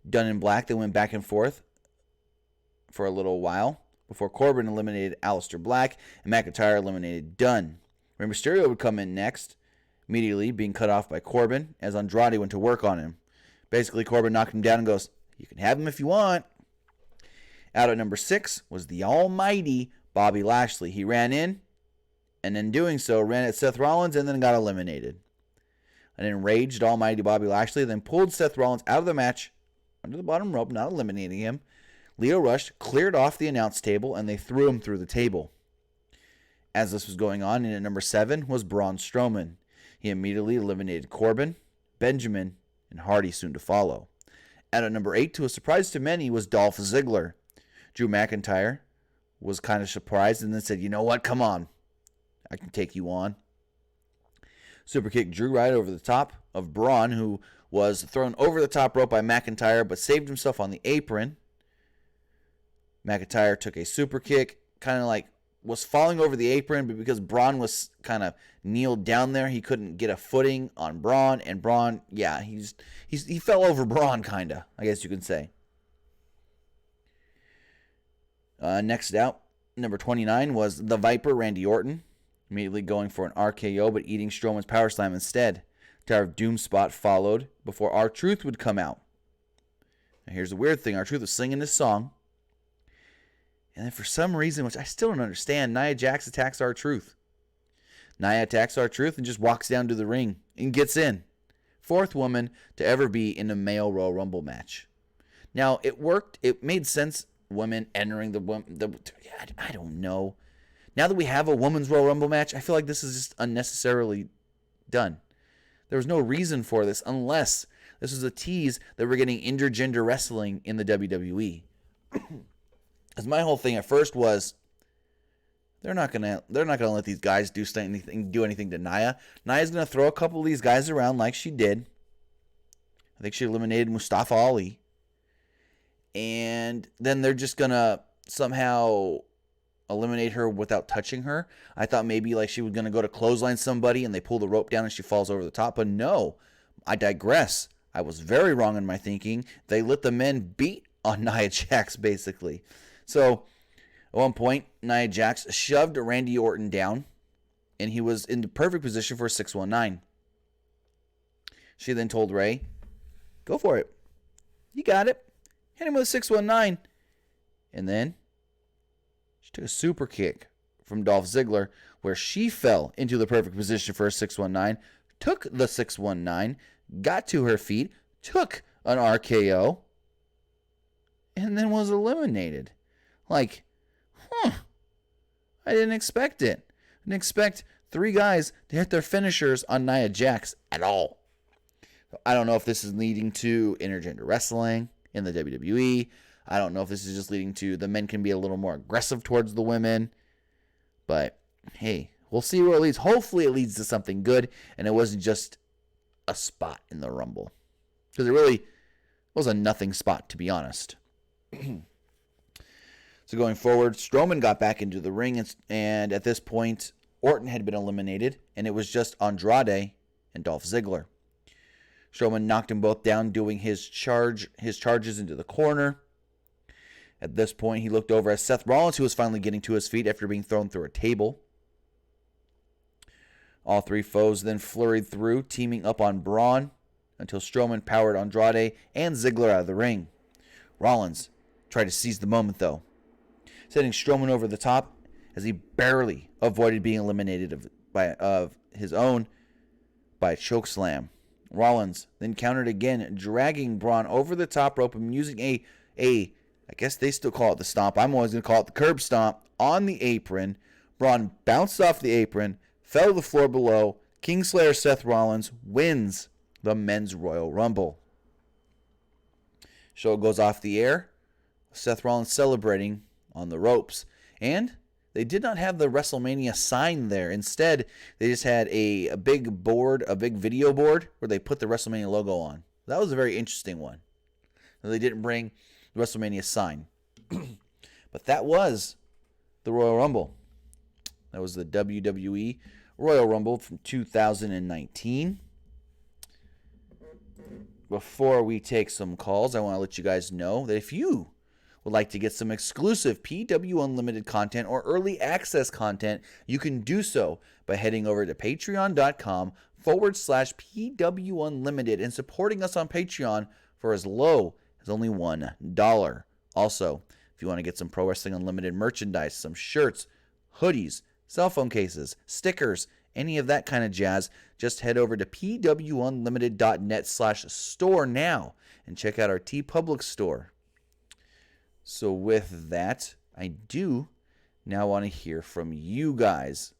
Dunne and Black, they went back and forth for a little while before Corbin eliminated Aleister Black and McIntyre eliminated Dunne. Rey Mysterio would come in next, immediately being cut off by Corbin as Andrade went to work on him. Basically, Corbin knocked him down and goes, "You can have him if you want." Out at number 6 was the almighty Bobby Lashley. He ran in, and in doing so, ran at Seth Rollins and then got eliminated. An enraged almighty Bobby Lashley then pulled Seth Rollins out of the match under the bottom rope, not eliminating him. Leo Rush cleared off the announce table, and they threw him through the table. As this was going on, in at number 7 was Braun Strowman. He immediately eliminated Corbin, Benjamin, and Hardy soon to follow. At number 8, to a surprise to many, was Dolph Ziggler. Drew McIntyre was kind of surprised and then said, "You know what? Come on. I can take you on." Superkick Drew right over the top of Braun, who was thrown over the top rope by McIntyre but saved himself on the apron. McIntyre took a superkick, kind of like was falling over the apron, but because Braun was kind of kneeled down there, he couldn't get a footing on Braun, and Braun, he fell over Braun, kind of, I guess you could say. Next out, number 29 was the Viper, Randy Orton, immediately going for an RKO, but eating Strowman's power slam instead. Tower of Doom spot followed before R-Truth would come out. Now here's the weird thing. R-Truth was singing this song, And then for some reason, which I still don't understand, Nia Jax attacks R-Truth. Nia attacks R-Truth and just walks down to the ring and gets in. 4th woman to ever be in a male Royal Rumble match. Now, it worked. It made sense, women entering I don't know. Now that we have a women's Royal Rumble match, I feel like this is just unnecessarily done. There was no reason for this unless this was a tease that we're getting intergender wrestling in the WWE. Because my whole thing at first was they're not gonna let these guys do anything to Nia. Nia's gonna throw a couple of these guys around like she did. I think she eliminated Mustafa Ali. And then they're just gonna somehow eliminate her without touching her. I thought maybe like she was gonna go to clothesline somebody and they pull the rope down and she falls over the top. But no, I digress. I was very wrong in my thinking. They let the men beat on Nia Jax basically. So at one point, Nia Jax shoved Randy Orton down, and he was in the perfect position for a 619. She then told Ray, "Go for it. You got it. Hit him with a 619." And then she took a super kick from Dolph Ziggler, where she fell into the perfect position for a 619, took the 619, got to her feet, took an RKO, and then was eliminated. Like, I didn't expect it. I didn't expect 3 guys to hit their finishers on Nia Jax at all. I don't know if this is leading to intergender wrestling in the WWE. I don't know if this is just leading to the men can be a little more aggressive towards the women. But, hey, we'll see where it leads. Hopefully it leads to something good, and it wasn't just a spot in the Rumble. Because it really was a nothing spot, to be honest. So going forward, Strowman got back into the ring, and at this point, Orton had been eliminated, and it was just Andrade and Dolph Ziggler. Strowman knocked them both down, doing his charges into the corner. At this point, he looked over at Seth Rollins, who was finally getting to his feet after being thrown through a table. All 3 foes then flurried through, teaming up on Braun, until Strowman powered Andrade and Ziggler out of the ring. Rollins tried to seize the moment, though, setting Strowman over the top as he barely avoided being eliminated of his own by a chokeslam. Rollins then countered again, dragging Braun over the top rope and using I guess they still call it the stomp. I'm always going to call it the curb stomp on the apron. Braun bounced off the apron, fell to the floor below. Kingslayer Seth Rollins wins the Men's Royal Rumble. Show goes off the air. Seth Rollins celebrating on the ropes. And they did not have the WrestleMania sign there. Instead, they just had a big board, a big video board where they put the WrestleMania logo on. That was a very interesting one. They didn't bring the WrestleMania sign. But that was the Royal Rumble. That was the WWE Royal Rumble from 2019. Before we take some calls, I want to let you guys know that if you would like to get some exclusive PW Unlimited content or early access content, you can do so by heading over to patreon.com/PW Unlimited and supporting us on Patreon for as low as only $1. Also, if you want to get some Pro Wrestling Unlimited merchandise, some shirts, hoodies, cell phone cases, stickers, any of that kind of jazz, just head over to pwunlimited.net/store now and check out our TeePublic store. So with that, I do now want to hear from you guys.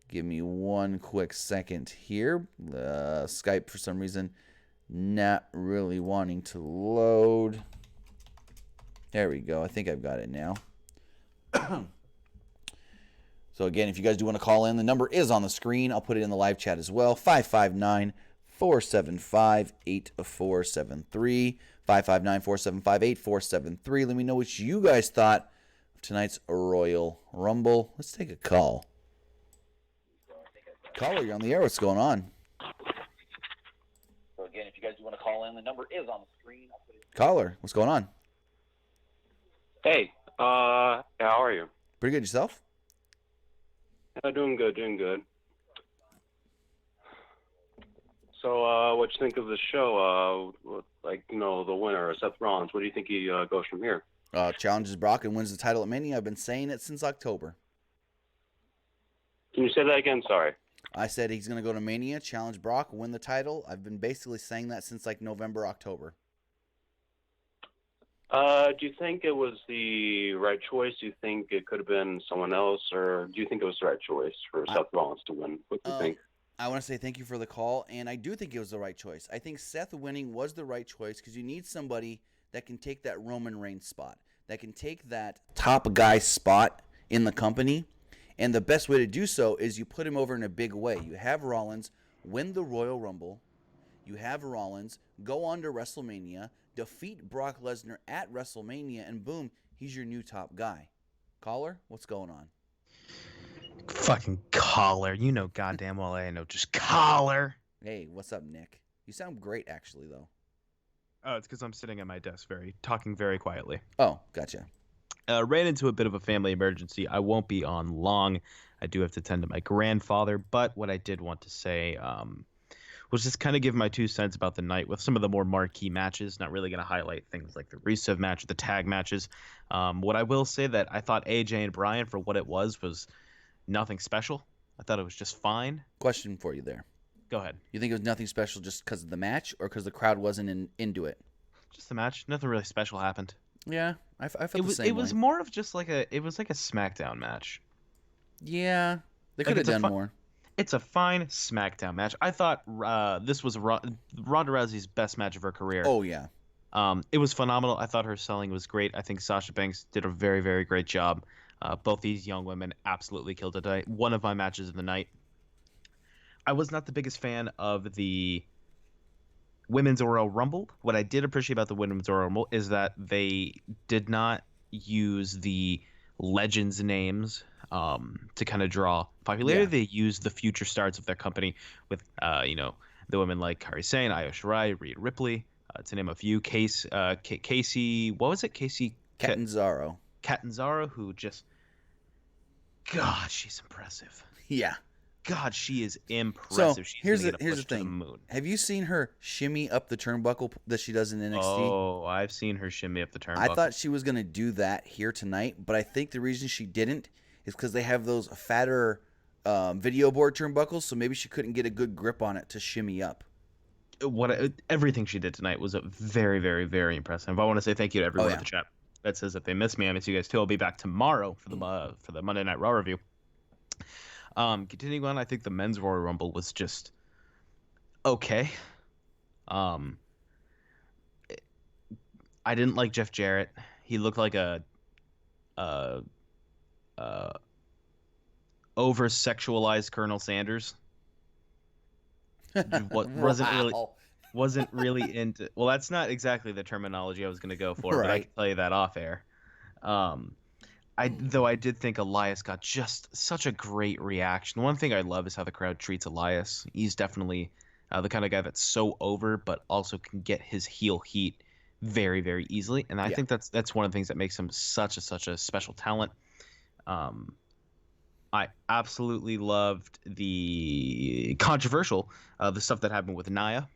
Give me one quick second here. Skype, for some reason, not really wanting to load. There we go. I think I've got it now. So again, if you guys do want to call in, the number is on the screen. I'll put it in the live chat as well. 559-475-8473. 559-475-8473. Let me know what you guys thought of tonight's Royal Rumble. Let's take a call. Caller, you're on the air. What's going on? So again, if you guys do want to call in, the number is on the screen. Caller, what's going on? Hey, how are you? Pretty good. Yourself? Doing good. So, what you think of the show? The winner, Seth Rollins. What do you think he goes from here? Challenges Brock and wins the title at Mania. I've been saying it since October. Can you say that again? Sorry. I said he's going to go to Mania, challenge Brock, win the title. I've been basically saying that since like November, October. Do you think it was the right choice? Do you think it could have been someone else, or do you think it was the right choice for Seth Rollins to win? What do you think? I want to say thank you for the call, and I do think it was the right choice. I think Seth winning was the right choice because you need somebody that can take that Roman Reigns spot, that can take that top guy spot in the company, and the best way to do so is you put him over in a big way. You have Rollins win the Royal Rumble. You have Rollins go on to WrestleMania, defeat Brock Lesnar at WrestleMania, and boom, he's your new top guy. Caller, what's going on? Fucking caller. You know goddamn well I know just caller. Hey, what's up, Nick? You sound great, actually, though. Oh, it's because I'm sitting at my desk talking very quietly. Oh, gotcha. Ran into a bit of a family emergency. I won't be on long. I do have to tend to my grandfather, but what I did want to say was just kind of give my 2 cents about the night with some of the more marquee matches. Not really going to highlight things like the Rusev match, the tag matches. What I will say that I thought AJ and Bryan, for what it was nothing special. I thought it was just fine. Question for you there. Go ahead. You think it was nothing special just because of the match or because the crowd wasn't into it? Just the match. Nothing really special happened. Yeah, I felt the same way. It was more of just like a SmackDown match. Yeah, they could have done more. It's a fine SmackDown match. I thought this was Ronda Rousey's best match of her career. Oh, yeah. It was phenomenal. I thought her selling was great. I think Sasha Banks did a very, very great job. Both these young women absolutely killed it tonight. One of my matches of the night. I was not the biggest fan of the Women's Royal Rumble. What I did appreciate about the Women's Royal Rumble is that they did not use the legends' names to kind of draw popularity. Yeah. They used the future stars of their company with, the women like Kairi Sane, Io Shirai, Rhea Ripley, to name a few. Casey, what was it? Casey Catanzaro. Catanzaro, who just, God, she's impressive. Yeah. God, she is impressive. So She's here's the thing. The moon. Have you seen her shimmy up the turnbuckle that she does in NXT? Oh, I've seen her shimmy up the turnbuckle. I thought she was going to do that here tonight, but I think the reason she didn't is because they have those fatter video board turnbuckles, so maybe she couldn't get a good grip on it to shimmy up. Everything she did tonight was very, very, very impressive. I want to say thank you to everyone in the chat that says that they miss me. I miss you guys too. I'll be back tomorrow for the Monday Night Raw review. Continuing on, I think the Men's Royal Rumble was just okay. I didn't like Jeff Jarrett. He looked like a over-sexualized Colonel Sanders. Wasn't really into. Well, that's not exactly the terminology I was going to go for, right. But I can tell you that off air. I did think Elias got just such a great reaction. One thing I love is how the crowd treats Elias. He's definitely the kind of guy that's so over, but also can get his heel heat very, very easily. And I think that's one of the things that makes him such a special talent. I absolutely loved the controversial the stuff that happened with Nia.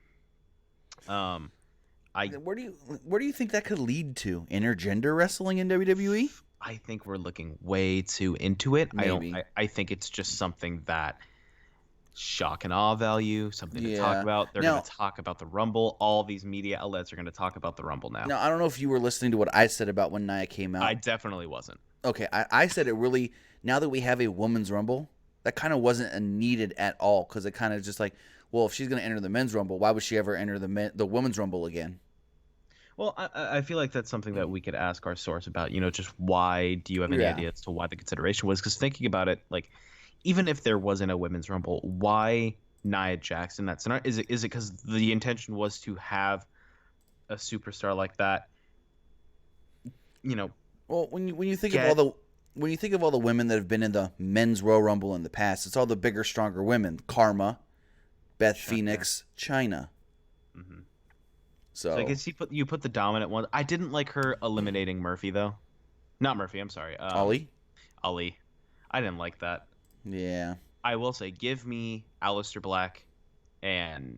Where do you think that could lead to? Intergender wrestling in WWE? I think we're looking way too into it. Maybe. I think it's just something that shock and awe value, something to talk about. They're going to talk about the Rumble. All these media outlets are going to talk about the Rumble now. Now, I don't know if you were listening to what I said about when Nia came out. I definitely wasn't. Okay, I said it really, now that we have a women's Rumble, that kind of wasn't needed at all, because it kind of just like, well, if she's going to enter the men's Rumble, why would she ever enter the women's Rumble again? Well, I feel like that's something that we could ask our source about, just why do you have any idea as to why the consideration was? Because thinking about it, like, even if there wasn't a women's Rumble, why Nia Jax in that scenario? Is it because the intention was to have a superstar like that, Well, when you think of all the women that have been in the men's Royal Rumble in the past, it's all the bigger, stronger women. Karma, Beth Phoenix, Chyna. Mm-hmm. So I guess you put the dominant one. I didn't like her eliminating Murphy though. Not Murphy. I'm sorry. Ali. I didn't like that. Yeah. I will say, give me Aleister Black and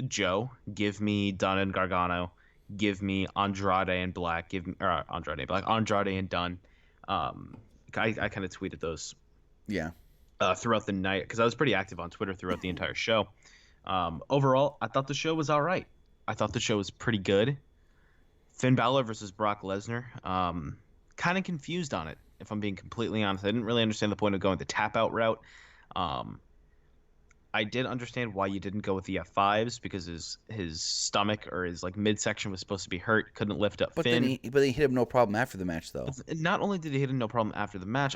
Joe. Give me Donna and Gargano. give me Andrade and Black, Andrade and Dunn. I kind of tweeted those Yeah. throughout the night because I was pretty active on Twitter throughout the entire show. Overall, I thought the show was all right. I thought the show was pretty good. Finn Balor versus Brock Lesnar. Kind of confused on it, if I'm being completely honest. I didn't really understand the point of going the tap out route. I did understand why you didn't go with the F5s because his stomach or his like midsection was supposed to be hurt, couldn't lift up Finn. But he hit him no problem after the match, though. But not only did he hit him no problem after the match,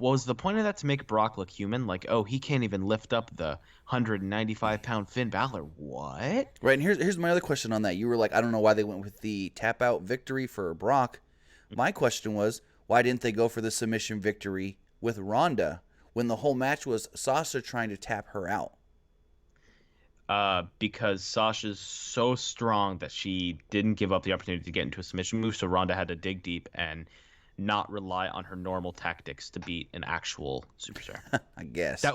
was the point of that to make Brock look human? Like, oh, he can't even lift up the 195-pound Finn Balor. What? Right, and here's my other question on that. You were like, I don't know why they went with the tap out victory for Brock. My question was, why didn't they go for the submission victory with Ronda when the whole match was Sasha trying to tap her out? Because Sasha's so strong that she didn't give up the opportunity to get into a submission move, so Ronda had to dig deep and not rely on her normal tactics to beat an actual superstar. I guess that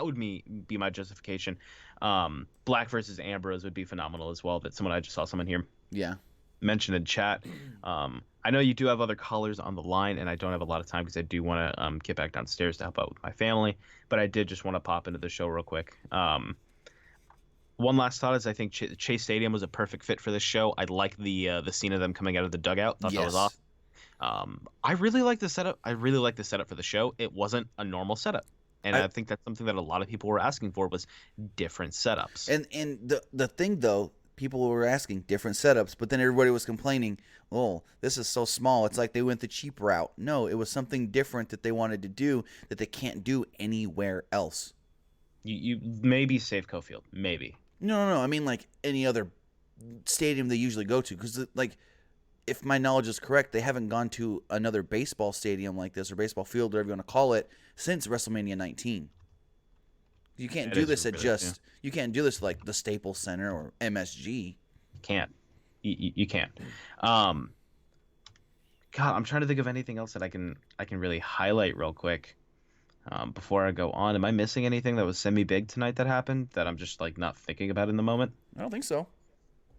would be my justification. Black versus Ambrose would be phenomenal as well. That I just saw someone here. Yeah. Mentioned in chat. I know you do have other callers on the line, and I don't have a lot of time because I do want to get back downstairs to help out with my family. But I did just want to pop into the show real quick. One last thought is I think Chase Stadium was a perfect fit for this show. I like the scene of them coming out of the dugout. Thought that was off. I really like the setup. I really like the setup for the show. It wasn't a normal setup. And I think that's something that a lot of people were asking for was different setups. And the thing, though, people were asking different setups, but then everybody was complaining, oh, this is so small. It's like they went the cheap route. No, it was something different that they wanted to do that they can't do anywhere else. You maybe Safeco Field. Maybe. No. I mean, like any other stadium they usually go to. Because, like, if my knowledge is correct, they haven't gone to another baseball stadium like this or baseball field, whatever you want to call it, since WrestleMania 19. You can't do this you can't do this like the Staples Center or MSG. Can't. You can't. God, I'm trying to think of anything else that I can really highlight real quick before I go on. Am I missing anything that was semi-big tonight that happened that I'm just like not thinking about in the moment? I don't think so.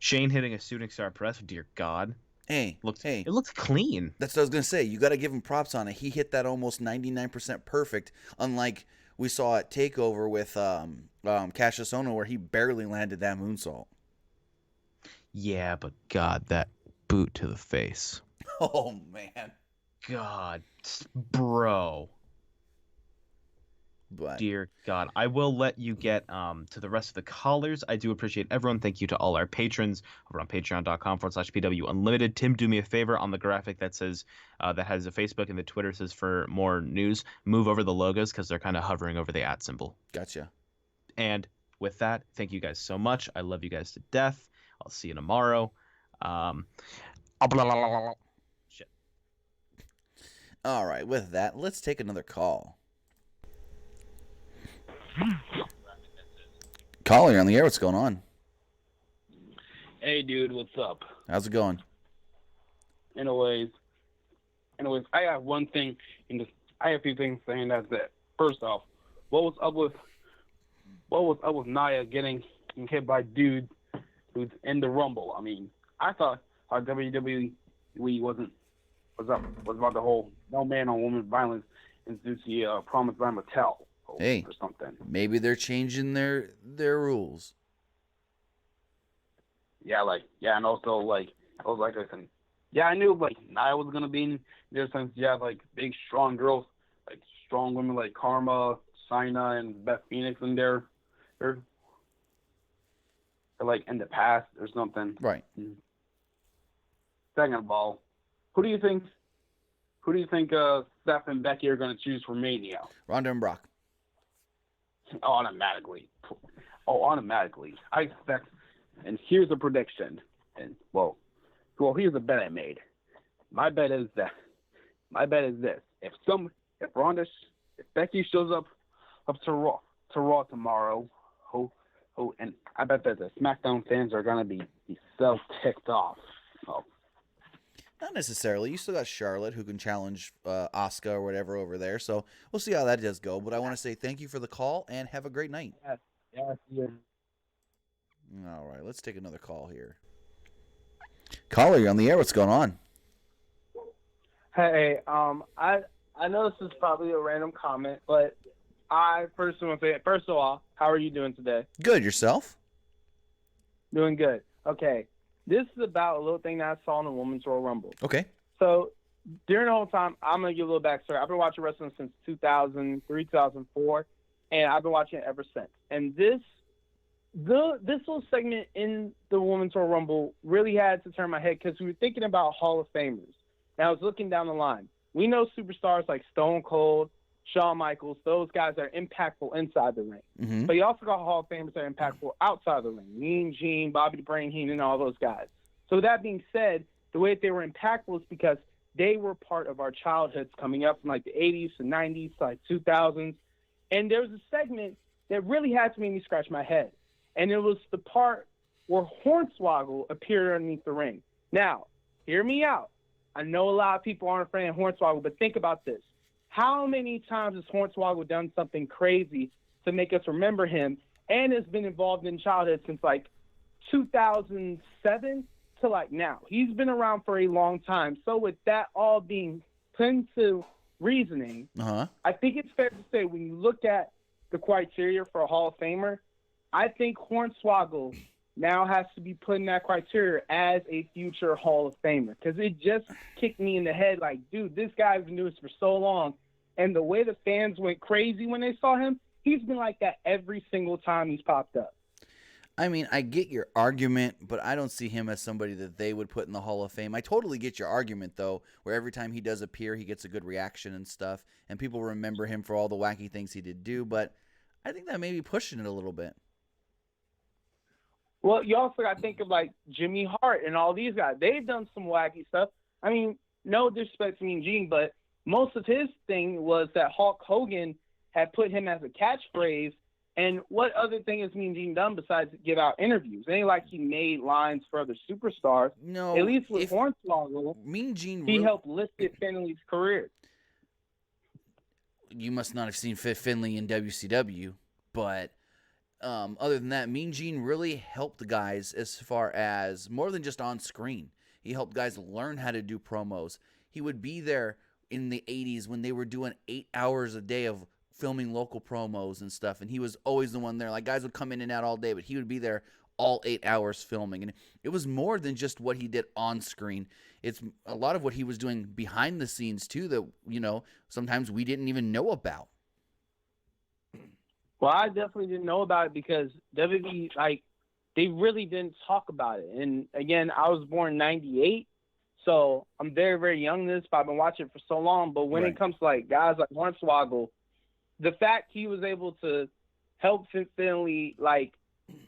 Shane hitting a shooting star press. Dear God. It looked clean. That's what I was gonna say. You got to give him props on it. He hit that almost 99% perfect, unlike we saw at Takeover with Cassius Ohno, where he barely landed that moonsault. Yeah, but God, that boot to the face. Oh man. God, bro. But dear God, I will let you get to the rest of the callers. I do appreciate everyone. Thank you to all our patrons over on patreon.com/PW Unlimited. Tim, do me a favor on the graphic that says that has a Facebook and the Twitter says for more news. Move over the logos because they're kind of hovering over the @ symbol. Gotcha. And with that, thank you guys so much. I love you guys to death. I'll see you tomorrow. Shit. All right. With that, let's take another call. Caller, you're on the air. What's going on? Hey, dude, what's up? How's it going? Anyways, I have one thing I have a few things saying. That's it. First off, what was up with Nia getting hit by dudes who's in the Rumble? I mean, I thought our WWE was about the whole no man on woman violence and the promise by Mattel. Hey, or something. Maybe they're changing their rules. And also I was listen. Yeah, I knew Nia was gonna be in there since big strong girls, strong women like Karma, Chyna, and Beth Phoenix in there. They're in the past or something. Right. Second of all, who do you think Seth and Becky are gonna choose for Mania? Ronda and Brock. Automatically. I expect, and here's a prediction. And well, here's a bet I made. My bet is this: if Becky shows up to Raw tomorrow, and I bet that the SmackDown fans are gonna be so ticked off. Oh. Not necessarily. You still got Charlotte who can challenge Asuka or whatever over there. So we'll see how that does go. But I want to say thank you for the call and have a great night. Yeah. All right, let's take another call here. Caller, you're on the air. What's going on? Hey, I know this is probably a random comment, but I first want to say, first of all, how are you doing today? Good. Yourself? Doing good. Okay. This is about a little thing that I saw in the Women's Royal Rumble. Okay. So during the whole time, I'm going to give a little backstory. I've been watching wrestling since 2003, 2004, and I've been watching it ever since. And this little segment in the Women's Royal Rumble really had to turn my head because we were thinking about Hall of Famers. And I was looking down the line. We know superstars like Stone Cold, Shawn Michaels, those guys are impactful inside the ring. Mm-hmm. But you also got Hall of Famers that are impactful outside the ring. Mean Gene, Bobby the Brain Heenan, all those guys. So with that being said, the way that they were impactful is because they were part of our childhoods coming up from like the 80s to 90s to like 2000s. And there was a segment that really had to make me scratch my head. And it was the part where Hornswoggle appeared underneath the ring. Now, hear me out. I know a lot of people aren't a fan of Hornswoggle, but think about this. How many times has Hornswoggle done something crazy to make us remember him and has been involved in childhood since like 2007 to like now? He's been around for a long time. So with that all being put into reasoning, I think it's fair to say when you look at the criteria for a Hall of Famer, I think Hornswoggle now has to be put in that criteria as a future Hall of Famer because it just kicked me in the head like, dude, this guy's been doing this for so long. And the way the fans went crazy when they saw him, he's been like that every single time he's popped up. I mean, I get your argument, but I don't see him as somebody that they would put in the Hall of Fame. I totally get your argument, though, where every time he does appear, he gets a good reaction and stuff, and people remember him for all the wacky things he did do, but I think that may be pushing it a little bit. Well, you also got to think of like Jimmy Hart and all these guys. They've done some wacky stuff. I mean, no disrespect to Mean Gene, but most of his thing was that Hulk Hogan had put him as a catchphrase. And what other thing has Mean Gene done besides give out interviews? It ain't like he made lines for other superstars. No, at least with Hornswoggle, Mean Gene he helped lift Finley's career. You must not have seen Finley in WCW, but other than that, Mean Gene really helped the guys as far as more than just on screen. He helped guys learn how to do promos. He would be there in the 80s when they were doing 8 hours a day of filming local promos and stuff, and he was always the one there. Like, guys would come in and out all day, but he would be there all 8 hours filming. And it was more than just what he did on screen. It's a lot of what he was doing behind the scenes, too, that, you know, sometimes we didn't even know about. Well, I definitely didn't know about it because WWE, like, they really didn't talk about it. And, again, I was born in 98, so I'm very, very young in this, but I've been watching it for so long. But when it comes to, like, guys like Hornswoggle, the fact he was able to help Finley, like,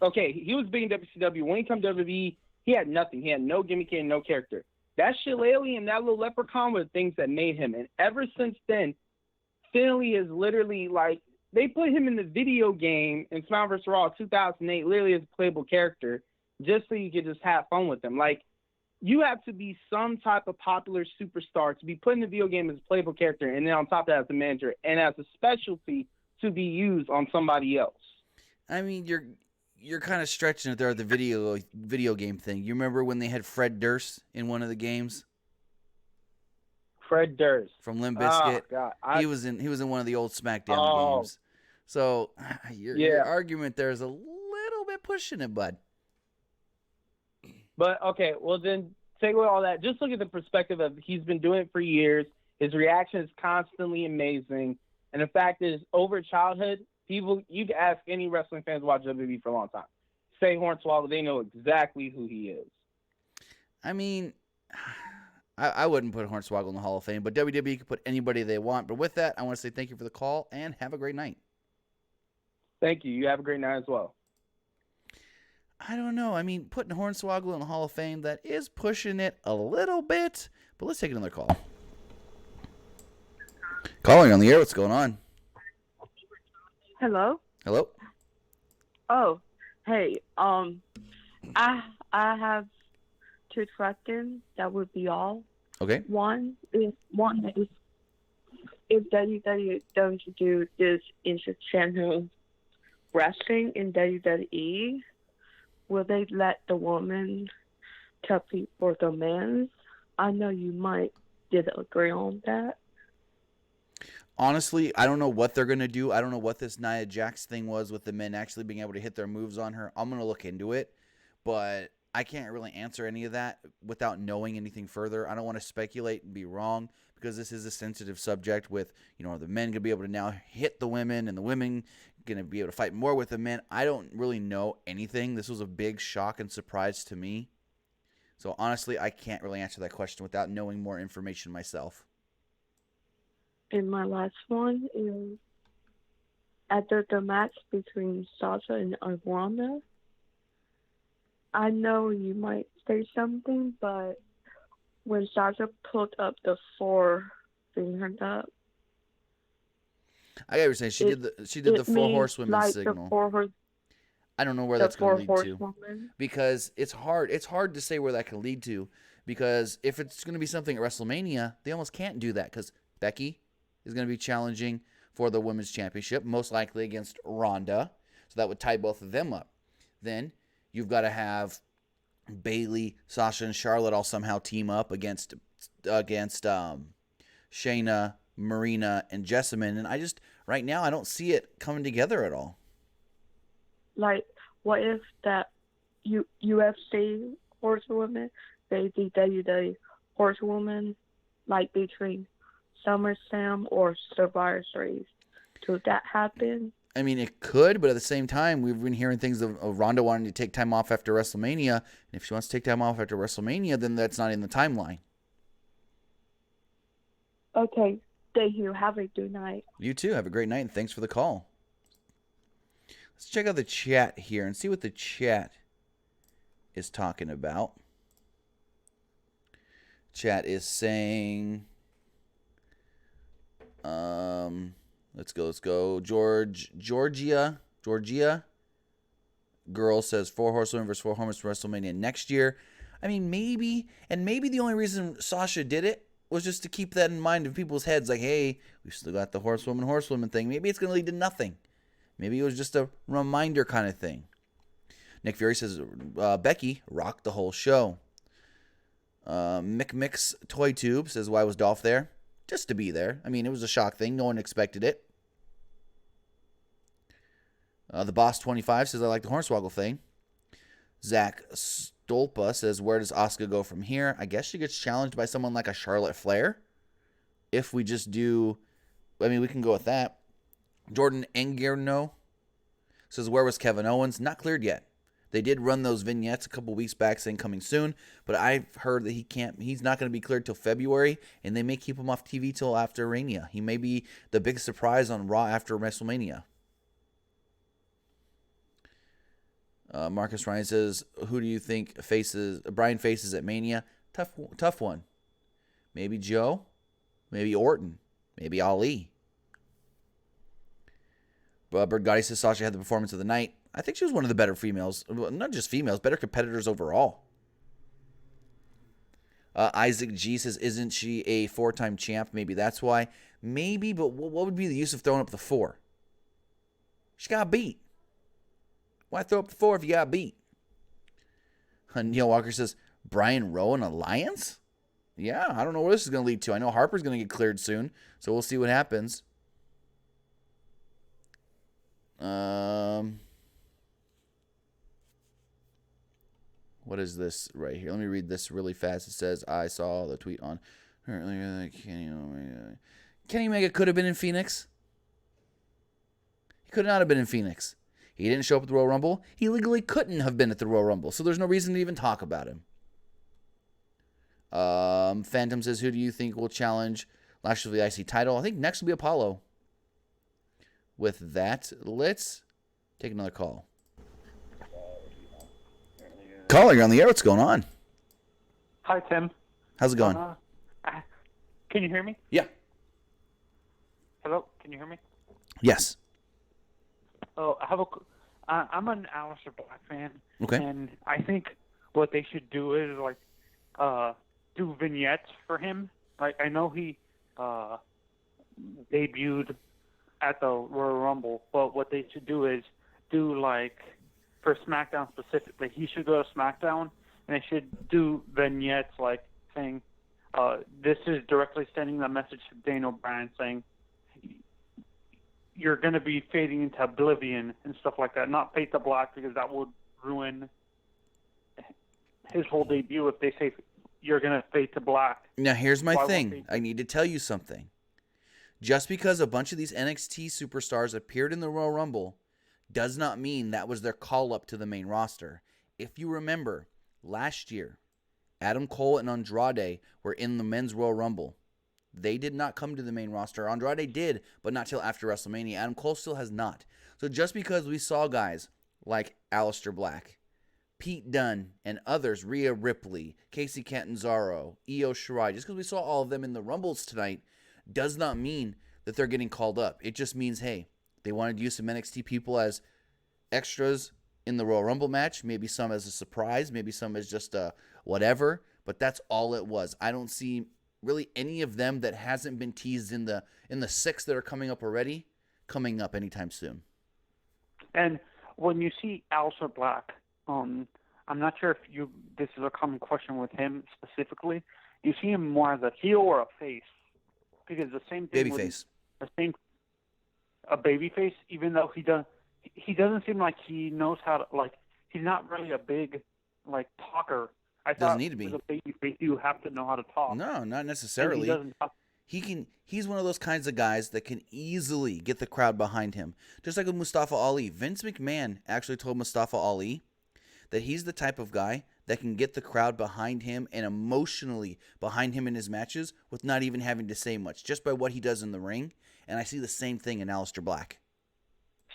okay, he was big in WCW. When he came to WWE, he had nothing. He had no gimmick and no character. That shillelagh and that little leprechaun were the things that made him. And ever since then, Finley is literally, like, they put him in the video game in SmackDown vs. Raw 2008 literally as a playable character just so you could just have fun with him. Like, you have to be some type of popular superstar to be put in the video game as a playable character and then on top of that as a manager and as a specialty to be used on somebody else. I mean, you're kind of stretching it there at the video game thing. You remember when they had Fred Durst in one of the games? Fred Durst from Limp Bizkit. Oh, he was in one of the old SmackDown games. So your argument there is a little bit pushing it, bud. But okay, well then take away all that. Just look at the perspective of he's been doing it for years. His reaction is constantly amazing, and the fact is, over childhood, people you can ask any wrestling fans who watch WWE for a long time. Say Hornswoggle, they know exactly who he is. I mean, I wouldn't put Hornswoggle in the Hall of Fame, but WWE can put anybody they want. But with that, I want to say thank you for the call and have a great night. Thank you. You have a great night as well. I don't know. I mean, putting Hornswoggle in the Hall of Fame, that is pushing it a little bit. But let's take another call. Calling on the air. What's going on? Hello? Hello? Oh, hey. I have two questions. That would be all. Okay. One is if WWE does do this intergender wrestling in WWE, will they let the woman compete for the men. I know you might disagree on that. Honestly, I don't know what they're going to do. I don't know what this Nia Jax thing was with the men actually being able to hit their moves on her. I'm going to look into it, but I can't really answer any of that without knowing anything further. I don't want to speculate and be wrong because this is a sensitive subject with, are the men going to be able to now hit the women and the women going to be able to fight more with the men? I don't really know anything. This was a big shock and surprise to me. So honestly, I can't really answer that question without knowing more information myself. And my last one is after the match between Sasha and Ronda. I know you might say something, but when Sasha pulled up the 4 fingers up, I gotta say she did the 4 horsewomen like signal. I don't know where that's going to lead to because it's hard. It's hard to say where that can lead to because if it's going to be something at WrestleMania, they almost can't do that because Becky is going to be challenging for the Women's Championship, most likely against Ronda. So that would tie both of them up. Then you've got to have Bayley, Sasha, and Charlotte all somehow team up against Shayna, Marina, and Jessamine. And right now, I don't see it coming together at all. Like, what if that UFC horsewoman, the WWE horsewoman, like between SummerSlam or Survivor Series? Could that happen? I mean, it could, but at the same time, we've been hearing things of Ronda wanting to take time off after WrestleMania. And if she wants to take time off after WrestleMania, then that's not in the timeline. Okay. Thank you. Have a good night. You too. Have a great night, and thanks for the call. Let's check out the chat here and see what the chat is talking about. Chat is saying... Let's go. Georgia girl says 4 horsewomen versus 4 horsewomen for WrestleMania next year. I mean, maybe the only reason Sasha did it was just to keep that in mind in people's heads. Like, hey, we've still got the horsewoman thing. Maybe it's going to lead to nothing. Maybe it was just a reminder kind of thing. Nick Fury says Becky rocked the whole show. Mix Toy Tube says, why was Dolph there? Just to be there. I mean, it was a shock thing. No one expected it. The Boss 25 says, I like the Hornswoggle thing. Zach Stolpa says, where does Asuka go from here? I guess she gets challenged by someone like a Charlotte Flair. If we just do... I mean, we can go with that. Jordan Engierno says, where was Kevin Owens? Not cleared yet. They did run those vignettes a couple weeks back saying coming soon, but I've heard that he's not going to be cleared till February, and they may keep him off TV till after Mania. He may be the big surprise on Raw after WrestleMania. Marcus Ryan says, who do you think Bryan faces at Mania? Tough one. Maybe Joe, maybe Orton, maybe Ali. Bird Gotti says Sasha had the performance of the night. I think she was one of the better females, not just females, better competitors overall. Isaac G says, isn't she a 4-time champ? Maybe that's why. Maybe, but what would be the use of throwing up the 4? She got beat. Why throw up the 4 if you got beat? Neil Walker says, Brian Rowan Alliance? Yeah, I don't know where this is going to lead to. I know Harper's going to get cleared soon, so we'll see what happens. What is this right here? Let me read this really fast. It says, I saw the tweet on earlier. Kenny Omega could have been in Phoenix. He could not have been in Phoenix. He didn't show up at the Royal Rumble. He legally couldn't have been at the Royal Rumble, so there's no reason to even talk about him. Phantom says, who do you think will challenge Lashley for the IC title? I think next will be Apollo. With that, let's take another call. Caller, you're on the air. What's going on? Hi, Tim. How's it going? Can you hear me? Yeah. Hello? Can you hear me? Yes. Oh, I'm an Aleister Black fan. Okay. And I think what they should do is, do vignettes for him. Like, I know he debuted at the Royal Rumble, but what they should do is do, for SmackDown specifically, he should go to SmackDown and they should do vignettes like saying, this is directly sending the message to Daniel Bryan saying, you're going to be fading into oblivion and stuff like that. Not fade to black, because that would ruin his whole debut if they say you're going to fade to black. Now, here's my Why thing. won't they? I need to tell you something. Just because a bunch of these NXT superstars appeared in the Royal Rumble does not mean that was their call-up to the main roster. If you remember, last year, Adam Cole and Andrade were in the Men's Royal Rumble. They did not come to the main roster. Andrade did, but not till after WrestleMania. Adam Cole still has not. So just because we saw guys like Aleister Black, Pete Dunne, and others, Rhea Ripley, Casey Catanzaro, Io Shirai, just because we saw all of them in the Rumbles tonight does not mean that they're getting called up. It just means, hey, they wanted to use some NXT people as extras in the Royal Rumble match, maybe some as a surprise, maybe some as just a whatever, but that's all it was. I don't see really any of them that hasn't been teased in the 6 that are coming up already coming up anytime soon. And when you see Aleister Black, I'm not sure if this is a common question with him specifically. You see him more as a heel or a face? Because the same thing Babyface. A babyface, even though he doesn't seem like he knows how to, like, he's not really a big, like, talker. I Doesn't thought need to be. With a babyface, you have to know how to talk. No, not And necessarily. he doesn't talk. He's one of those kinds of guys that can easily get the crowd behind him. Just like with Mustafa Ali. Vince McMahon actually told Mustafa Ali that he's the type of guy that can get the crowd behind him and emotionally behind him in his matches with not even having to say much, just by what he does in the ring. And I see the same thing in Aleister Black.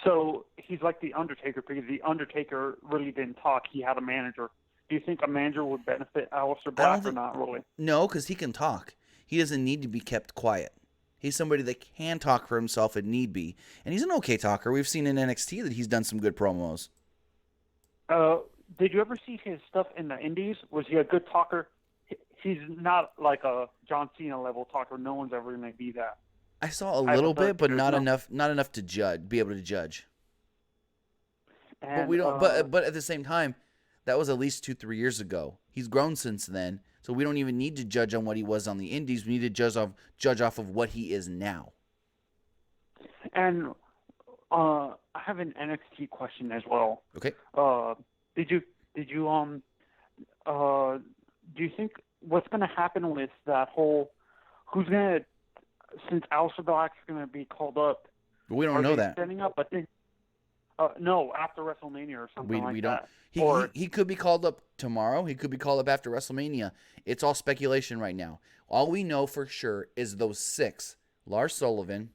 So he's like The Undertaker, because The Undertaker really didn't talk. He had a manager. Do you think a manager would benefit Aleister Black or not really? No, because he can talk. He doesn't need to be kept quiet. He's somebody that can talk for himself if need be. And he's an okay talker. We've seen in NXT that he's done some good promos. Did you ever see his stuff in the Indies? Was he a good talker? He's not like a John Cena level talker. No one's ever going to be that. I saw a little bit, but not enough to judge, be able to judge. And, but we don't. But at the same time, that was at least 2-3 years ago. He's grown since then, so we don't even need to judge on what he was on the Indies. We need to judge off of what he is now. And I have an NXT question as well. Okay. Do you think what's going to happen with that whole? Who's going to? Since Aleister Black's going to be called up, But we don't know that. Setting up, but then, no, after WrestleMania or something We like don't. that. He could be called up tomorrow. He could be called up after WrestleMania. It's all speculation right now. All we know for sure is those 6: Lars Sullivan,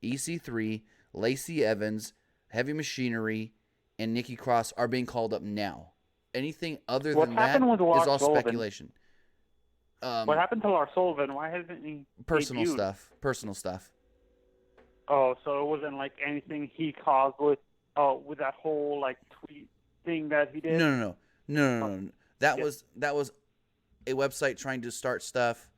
EC3, Lacey Evans, Heavy Machinery, and Nikki Cross are being called up now. Anything other than that is all speculation. What happened to Lars Sullivan? Why hasn't he Personal debuted? stuff. Oh, so it wasn't like anything he caused with that whole like tweet thing that he did? No. That was a website trying to start stuff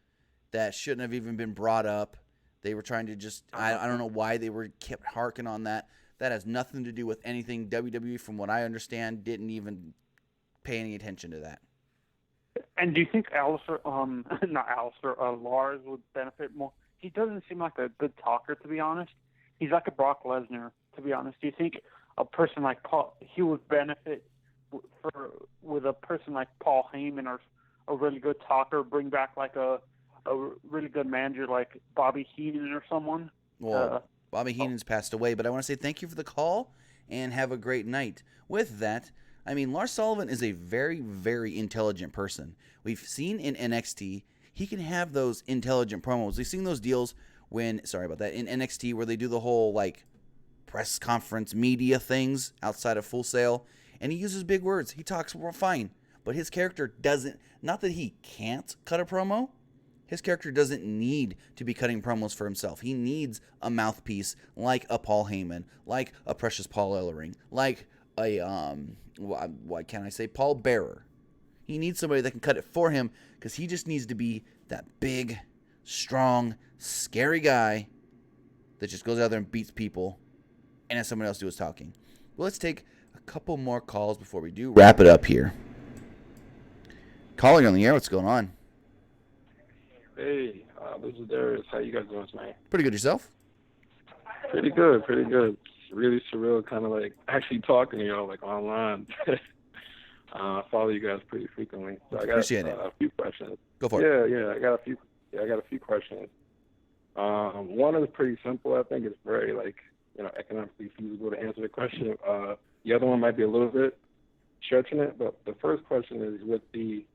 that shouldn't have even been brought up. They were trying to just I don't know why they were kept harking on that. That has nothing to do with anything. WWE, from what I understand, didn't even pay any attention to that. And do you think Lars would benefit more? He doesn't seem like a good talker, to be honest. He's like a Brock Lesnar, to be honest. Do you think a person like Paul, he would benefit with a person like Paul Heyman, or a really good talker, bring back like a really good manager like Bobby Heenan or someone? Well, Bobby Heenan's passed away, but I want to say thank you for the call and have a great night. With that, I mean, Lars Sullivan is a very, very intelligent person. We've seen in NXT, he can have those intelligent promos. We've seen those deals in NXT where they do the whole, like, press conference media things outside of Full Sail, and he uses big words. He talks fine, but his character doesn't, not that he can't cut a promo, his character doesn't need to be cutting promos for himself. He needs a mouthpiece like a Paul Heyman, like a Precious Paul Ellering, like a, what can I say, Paul Bearer. He needs somebody that can cut it for him, because he just needs to be that big, strong, scary guy that just goes out there and beats people and has someone else do his talking. Well, let's take a couple more calls before we do wrap it up here. Caller, you're on the air. What's going on? Hey, this is Darius. How you guys doing tonight? Pretty good yourself? Pretty good, pretty good. It's really surreal, kind of like actually talking to y'all like online. I follow you guys pretty frequently. So I got Appreciate it. a few questions. Go for it. Yeah, I got a few questions. One is pretty simple. I think it's very economically feasible to answer the question. The other one might be a little bit stretching it, but the first question is with the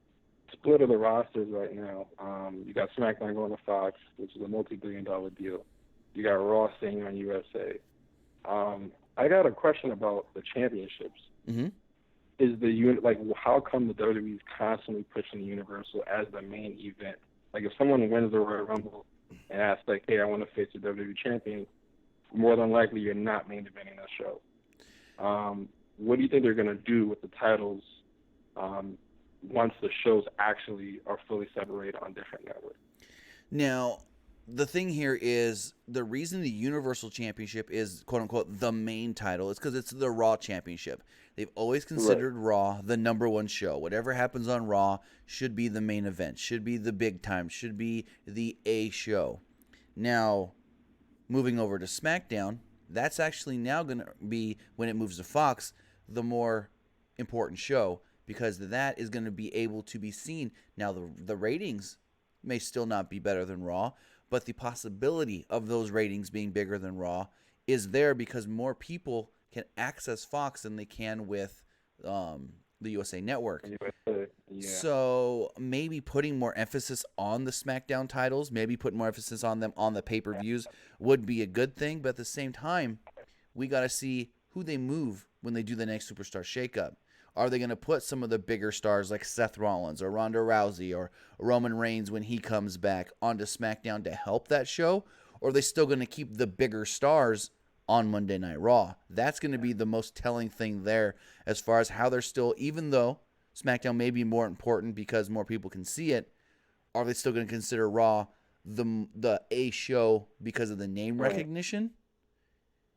split of the rosters right now. You got SmackDown going to Fox, which is a multi-billion-dollar deal. You got Raw staying on USA. I got a question about the championships. Mm-hmm. Is how come the WWE is constantly pushing the Universal as the main event? Like if someone wins the Royal Rumble and asks hey, I want to face the WWE champion, more than likely you're not main eventing that show. What do you think they're going to do with the titles once the shows actually are fully separated on different networks? Now, the thing here is the reason the Universal Championship is quote-unquote the main title is because it's the Raw Championship. They've always considered Raw the number one show. Whatever happens on Raw should be the main event, should be the big time, should be the A show. Now, moving over to SmackDown, that's actually now going to be, when it moves to Fox, the more important show because that is going to be able to be seen. Now, the ratings may still not be better than Raw, but the possibility of those ratings being bigger than Raw is there because more people can access Fox than they can with the USA Network. Yeah. So maybe putting more emphasis on the SmackDown titles, maybe putting more emphasis on them on the pay-per-views would be a good thing. But at the same time, we got to see who they move when they do the next Superstar Shakeup. Are they going to put some of the bigger stars like Seth Rollins or Ronda Rousey or Roman Reigns when he comes back onto SmackDown to help that show? Or are they still going to keep the bigger stars on Monday Night Raw? That's going to be the most telling thing there as far as how they're still, even though SmackDown may be more important because more people can see it, are they still going to consider Raw the A show because of the name recognition?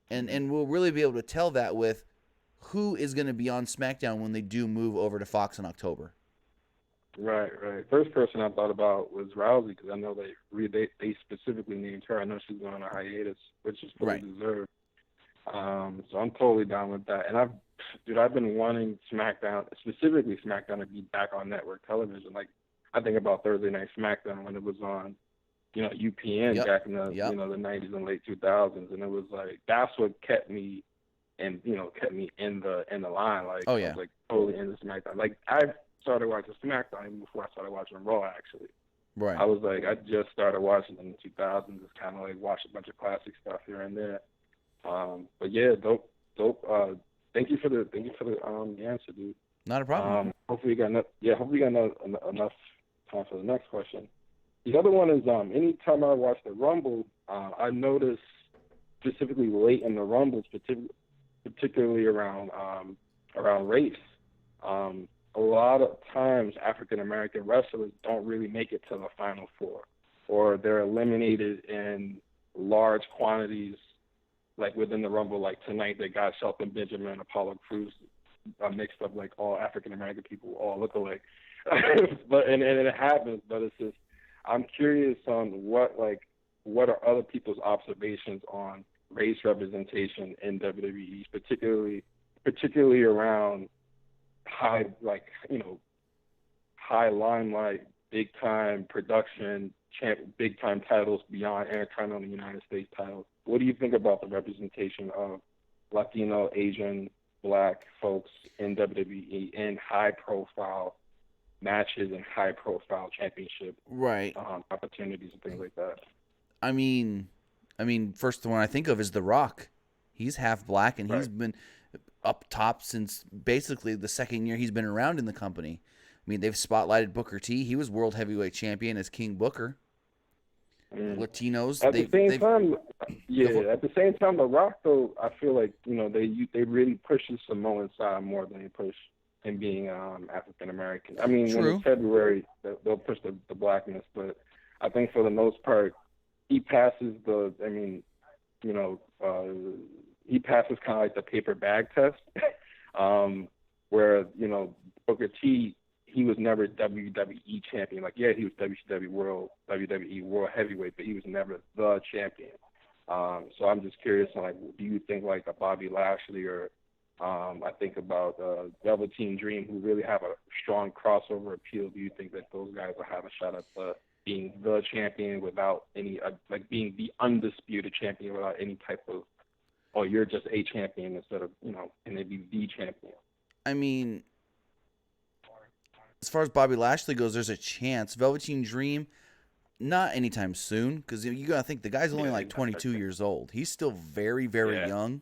And we'll really be able to tell that with who is going to be on SmackDown when they do move over to Fox in October. Right. First person I thought about was Rousey because I know they specifically named her. I know she's going on a hiatus, which is fully deserved. So I'm totally down with that. And I've been wanting SmackDown, specifically SmackDown, to be back on network television. Like I think about Thursday Night SmackDown when it was on, UPN back in the the 90s and late 2000s, and it was like that's what kept me in the line. Like I was like totally into SmackDown. Like I started watching SmackDown even before I started watching Raw. Actually, I was like I just started watching in the 2000s. Just kind of like watch a bunch of classic stuff here and there. But yeah, dope. Thank you for the answer, dude. Not a problem. Hopefully you got enough time for the next question. The other one is anytime I watch the Rumble, I notice specifically late in the Rumble, particularly around race. A lot of times African American wrestlers don't really make it to the Final Four, or they're eliminated in large quantities, like within the Rumble. Like tonight, they got Shelton Benjamin, Apollo Crews, mixed up like all African American people all look alike. But and it happens, but it's just I'm curious on what are other people's observations on race representation in WWE, particularly around high limelight, big time production, big time titles beyond Intercontinental United States titles. What do you think about the representation of Latino, Asian, Black folks in WWE in high profile matches and high profile championship opportunities and things like that? I mean, first the one I think of is The Rock. He's half black and he's been up top since basically the second year he's been around in the company. I mean, they've spotlighted Booker T. He was world heavyweight champion as King Booker. Latinos. At the same time, The Rock, though, I feel like they really push the Samoan side more than they push him being African American. I mean, when it's February, they'll push the blackness, but I think for the most part, he passes he passes kind of like the paper bag test, where Booker T, he was never WWE champion. Like, yeah, he was WWE World Heavyweight, but he was never the champion. So I'm just curious, like, do you think like a Bobby Lashley or I think about Velveteen Dream, who really have a strong crossover appeal? Do you think that those guys will have a shot at being the champion without any, like being the undisputed champion without any type of, oh, you're just a champion instead of, can they be the champion? I mean, as far as Bobby Lashley goes, there's a chance. Velveteen Dream, not anytime soon, because you got to think the guy's only like 22 years old. He's still very, very young.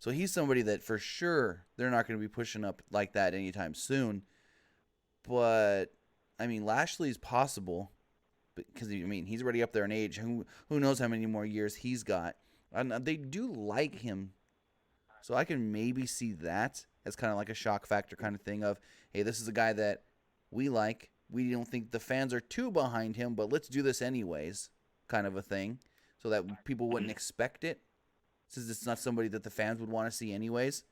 So he's somebody that for sure they're not going to be pushing up like that anytime soon. But, I mean, Lashley's possible because, I mean, he's already up there in age. Who knows how many more years he's got. And they do like him. So I can maybe see that as kind of like a shock factor kind of thing of, hey, this is a guy that we like. We don't think the fans are too behind him, but let's do this anyways kind of a thing so that people wouldn't expect it. Since it's not somebody that the fans would want to see anyways.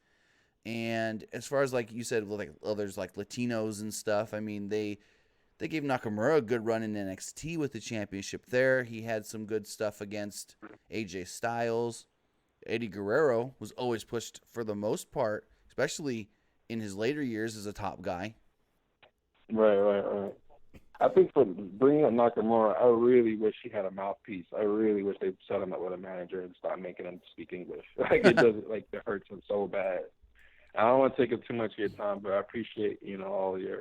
And as far as like you said, like others like Latinos and stuff, I mean, they gave Nakamura a good run in NXT with the championship there. He had some good stuff against AJ Styles. Eddie Guerrero was always pushed for the most part, especially in his later years as a top guy. Right. I think for bringing up Nakamura, I really wish he had a mouthpiece. I really wish they'd set him up with a manager and start making him speak English. Like, it hurts him so bad. I don't want to take up too much of your time, but I appreciate, all your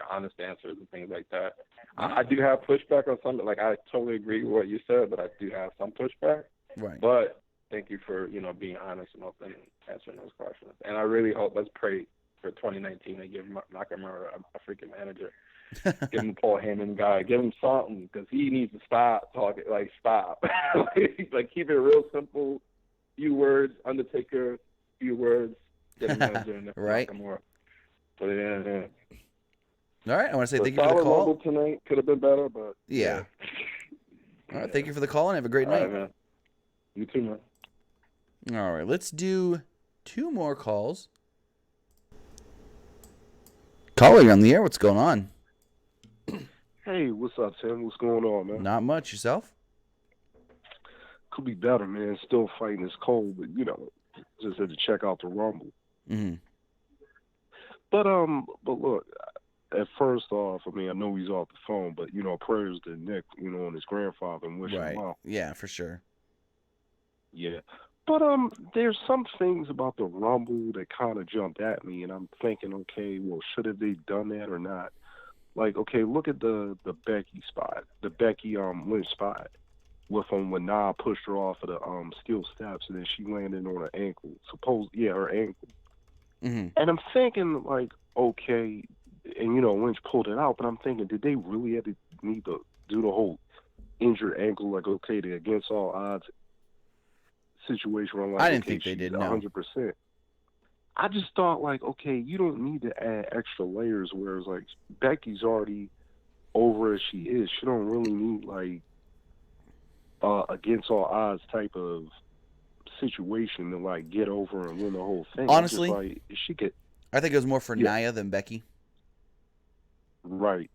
honest answers and things like that. I do have pushback on something. Like, I totally agree with what you said, but I do have some pushback. Right. But thank you for, being honest and open and answering those questions. And I really hope, let's pray for 2019 and give Nakamura a freaking manager. Give him Paul Heyman guy. Give him something because he needs to stop talking. Like, stop. like, keep it real simple. Few words. Undertaker. Few words. Get him manager and right. Nakamura. But yeah. All right. I want to say thank you for the call. Rumble tonight could have been better, but yeah. All right. Thank you for the call and have a great night. All right, man. You too, man. All right. Let's do 2 more calls. Caller, you're on the air. What's going on? Hey, what's up, Tim? What's going on, man? Not much. Yourself? Could be better, man. Still fighting this cold, but, just had to check out the Rumble. Mm-hmm. But look, at first off, I mean, I know he's off the phone, but, prayers to Nick, and his grandfather and wish him well. Yeah, for sure. Yeah. But there's some things about the Rumble that kind of jumped at me, and I'm thinking, okay, well, should have they done that or not? Like, okay, look at the Becky spot, the Becky Lynch spot, with when Nia pushed her off of the steel steps, and then she landed on her ankle. Her ankle. Mm-hmm. And I'm thinking, like, okay, and Lynch pulled it out, but I'm thinking, did they really have to need to do the whole injured ankle, like, okay, the against all odds situation where I'm like, I didn't okay, think they did, 100%. I just thought, like, okay, you don't need to add extra layers, whereas, like, Becky's already over as she is. She don't really need, like, against all odds type of situation to, like, get over and win the whole thing. Honestly, just, like, she could. I think it was more for Nia than Becky. Right.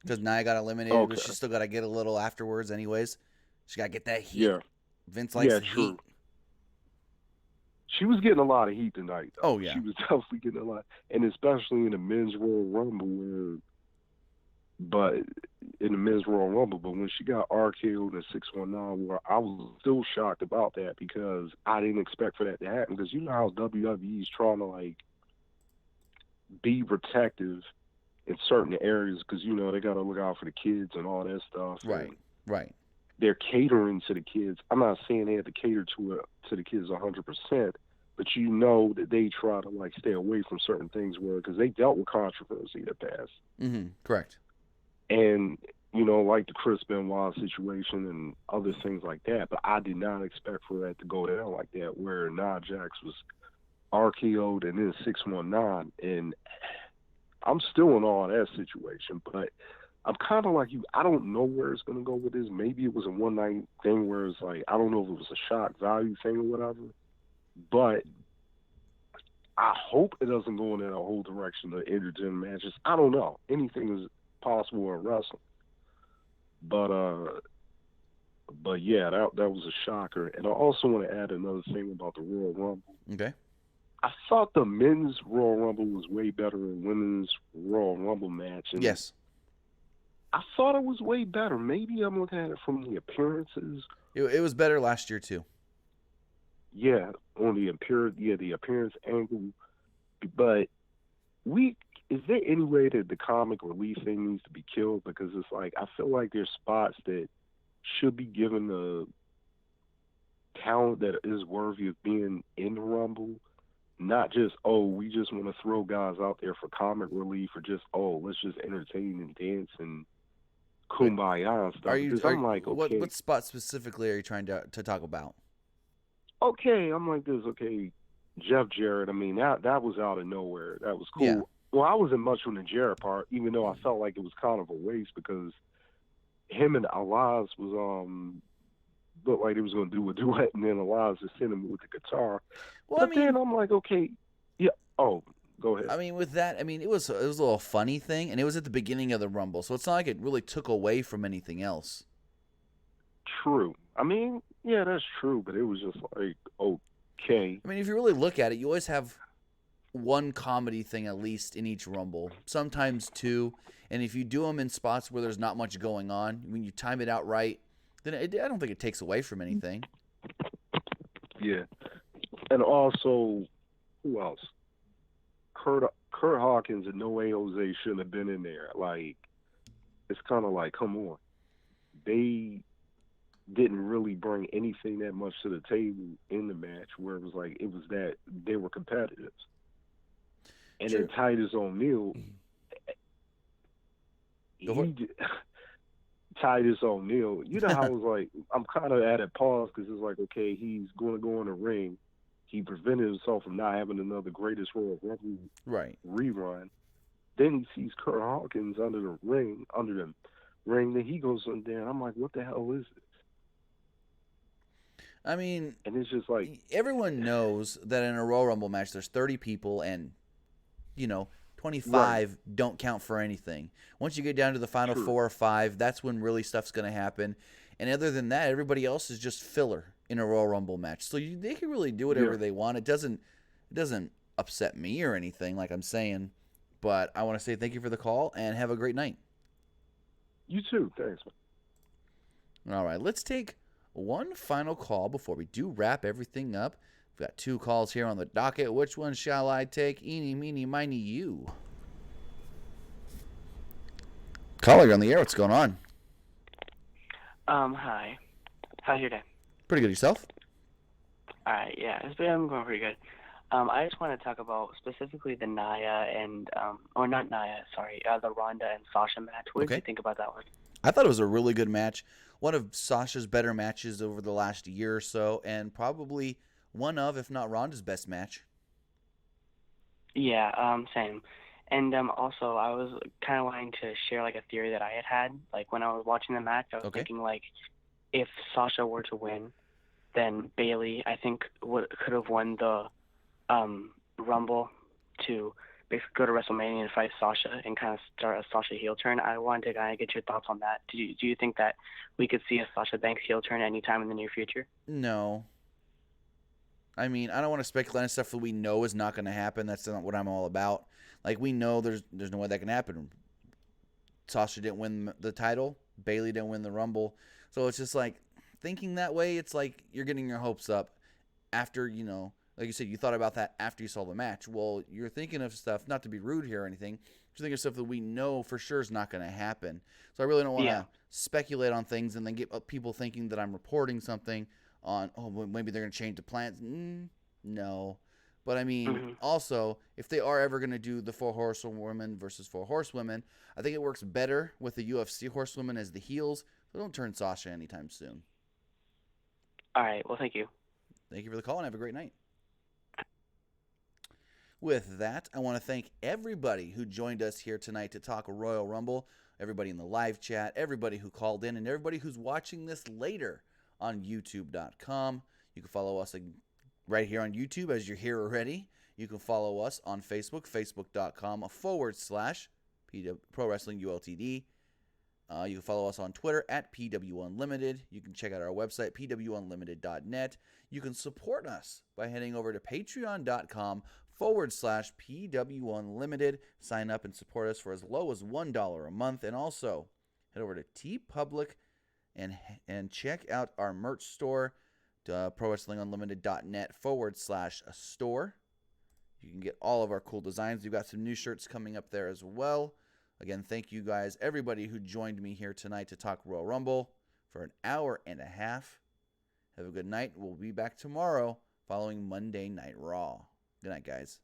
Because Nia got eliminated, but she still got to get a little afterwards anyways. She got to get that heat. Yeah. Vince likes the heat. She was getting a lot of heat tonight, though. Oh, yeah. She was definitely getting a lot. And especially in the Men's Royal Rumble, but when she got RKO'd in 619, where I was still shocked about that because I didn't expect for that to happen. Because you know how WWE's trying to, like, be protective in certain areas because, they got to look out for the kids and all that stuff. Right. They're catering to the kids. I'm not saying they have to cater to the kids 100%, but that they try to, like, stay away from certain things because they dealt with controversy in the past. Mm-hmm. Correct. And, like the Chris Benoit situation and other things like that, but I did not expect for that to go down like that, where Nia Jax was RKO'd and then 619, and I'm still in awe of that situation, but I'm kind of like you. I don't know where it's going to go with this. Maybe it was a one-night thing where it's like, I don't know if it was a shock value thing or whatever. But I hope it doesn't go in that whole direction of intergender matches. I don't know. Anything is possible in wrestling. But yeah, that was a shocker. And I also want to add another thing about the Royal Rumble. Okay. I thought the men's Royal Rumble was way better than women's Royal Rumble match. And Yes. I thought it was way better. Maybe I'm looking at it from the appearances. It was better last year too. Yeah, on the appearance angle. But is there any way that the comic relief thing needs to be killed? Because it's like, I feel like there's spots that should be given the talent that is worthy of being in the Rumble. Not just, we just want to throw guys out there for comic relief, or just, let's just entertain and dance and kumbaya and stuff. I'm like, okay. What spot specifically are you trying to talk about? Okay, I'm like this. Okay, Jeff Jarrett. I mean, that was out of nowhere. That was cool. Yeah. Well, I wasn't much on the Jarrett part, even though I felt like it was kind of a waste, because him and Elias was looked like he was going to do a duet, and then Elias just sent him with the guitar. Well, but then I'm like, okay, yeah. Oh, go ahead. I mean, with that, it was a little funny thing, and it was at the beginning of the Rumble, so it's not like it really took away from anything else. True. I mean, yeah, that's true, but it was just like, okay. I mean, if you really look at it, you always have one comedy thing at least in each Rumble, sometimes two, and if you do them in spots where there's not much going on, when you time it out right, then I don't think it takes away from anything. Yeah. And also, who else? Kurt Hawkins and No Way Jose shouldn't have been in there. Like, it's kind of like, come on. They didn't really bring anything that much to the table in the match, where it was like, it was that they were competitive. And Sure. then Titus O'Neil, Titus O'Neil, you know how it was like, I'm kind of at a pause, because it's like, okay, he's going to go in the ring. He prevented himself from not having another Greatest Royal Rumble rerun. Then he sees Kurt Hawkins under the ring, then he goes in there, and I'm like, what the hell is this? I mean, and it's just like, everyone knows that in a Royal Rumble match, there's 30 people, and 25 don't count for anything. Once you get down to the final 4 or 5, that's when really stuff's going to happen. And other than that, everybody else is just filler in a Royal Rumble match. So they can really do whatever they want. It doesn't upset me or anything, like I'm saying. But I want to say thank you for the call and have a great night. You too. Thanks, man. All right, let's take one final call before we do wrap everything up. We've got 2 calls here on the docket. Which one shall I take? Eeny, meeny, miny, you. Caller, you're on the air. What's going on? Hi. How's your day? Pretty good. Yourself? All right, yeah. I'm going pretty good. I just want to talk about specifically the Nia and, or not Nia, sorry, the Ronda and Sasha match. What did you think about that one? I thought it was a really good match. One of Sasha's better matches over the last year or so, and probably one of, if not Ronda's best match. Yeah, same. And also, I was kind of wanting to share like a theory that I had. Like when I was watching the match, I was thinking like, if Sasha were to win, then Bayley, I think, could have won the Rumble to basically go to WrestleMania and fight Sasha and kind of start a Sasha heel turn. I wanted to kind of get your thoughts on that. Do you think that we could see a Sasha Banks heel turn anytime in the near future? No. I mean, I don't want to speculate on stuff that we know is not going to happen. That's not what I'm all about. Like, we know there's no way that can happen. Sasha didn't win the title. Bayley didn't win the Rumble. So it's just like, thinking that way, it's like you're getting your hopes up after, like you said, you thought about that after you saw the match. Well, you're thinking of stuff, not to be rude here or anything, you're thinking of stuff that we know for sure is not going to happen. So I really don't want to speculate on things and then get people thinking that I'm reporting something on, maybe they're going to change the plans. No. But I mean, also, if they are ever going to do the 4 horsewomen versus 4 horsewomen, I think it works better with the UFC horsewomen as the heels. So don't turn Sasha anytime soon. All right. Well, thank you. Thank you for the call and have a great night. With that, I want to thank everybody who joined us here tonight to talk Royal Rumble, everybody in the live chat, everybody who called in, and everybody who's watching this later on YouTube.com. You can follow us right here on YouTube as you're here already. You can follow us on Facebook, facebook.com/Pro Wrestling ULTD. You can follow us on Twitter at PW Unlimited. You can check out our website, pwunlimited.net. You can support us by heading over to patreon.com/PW Unlimited. Sign up and support us for as low as $1 a month. And also head over to TeePublic and check out our merch store, prowrestlingunlimited.net/store. You can get all of our cool designs. We've got some new shirts coming up there as well. Again, thank you guys, everybody who joined me here tonight to talk Royal Rumble for an hour and a half. Have a good night. We'll be back tomorrow following Monday Night Raw. Good night, guys.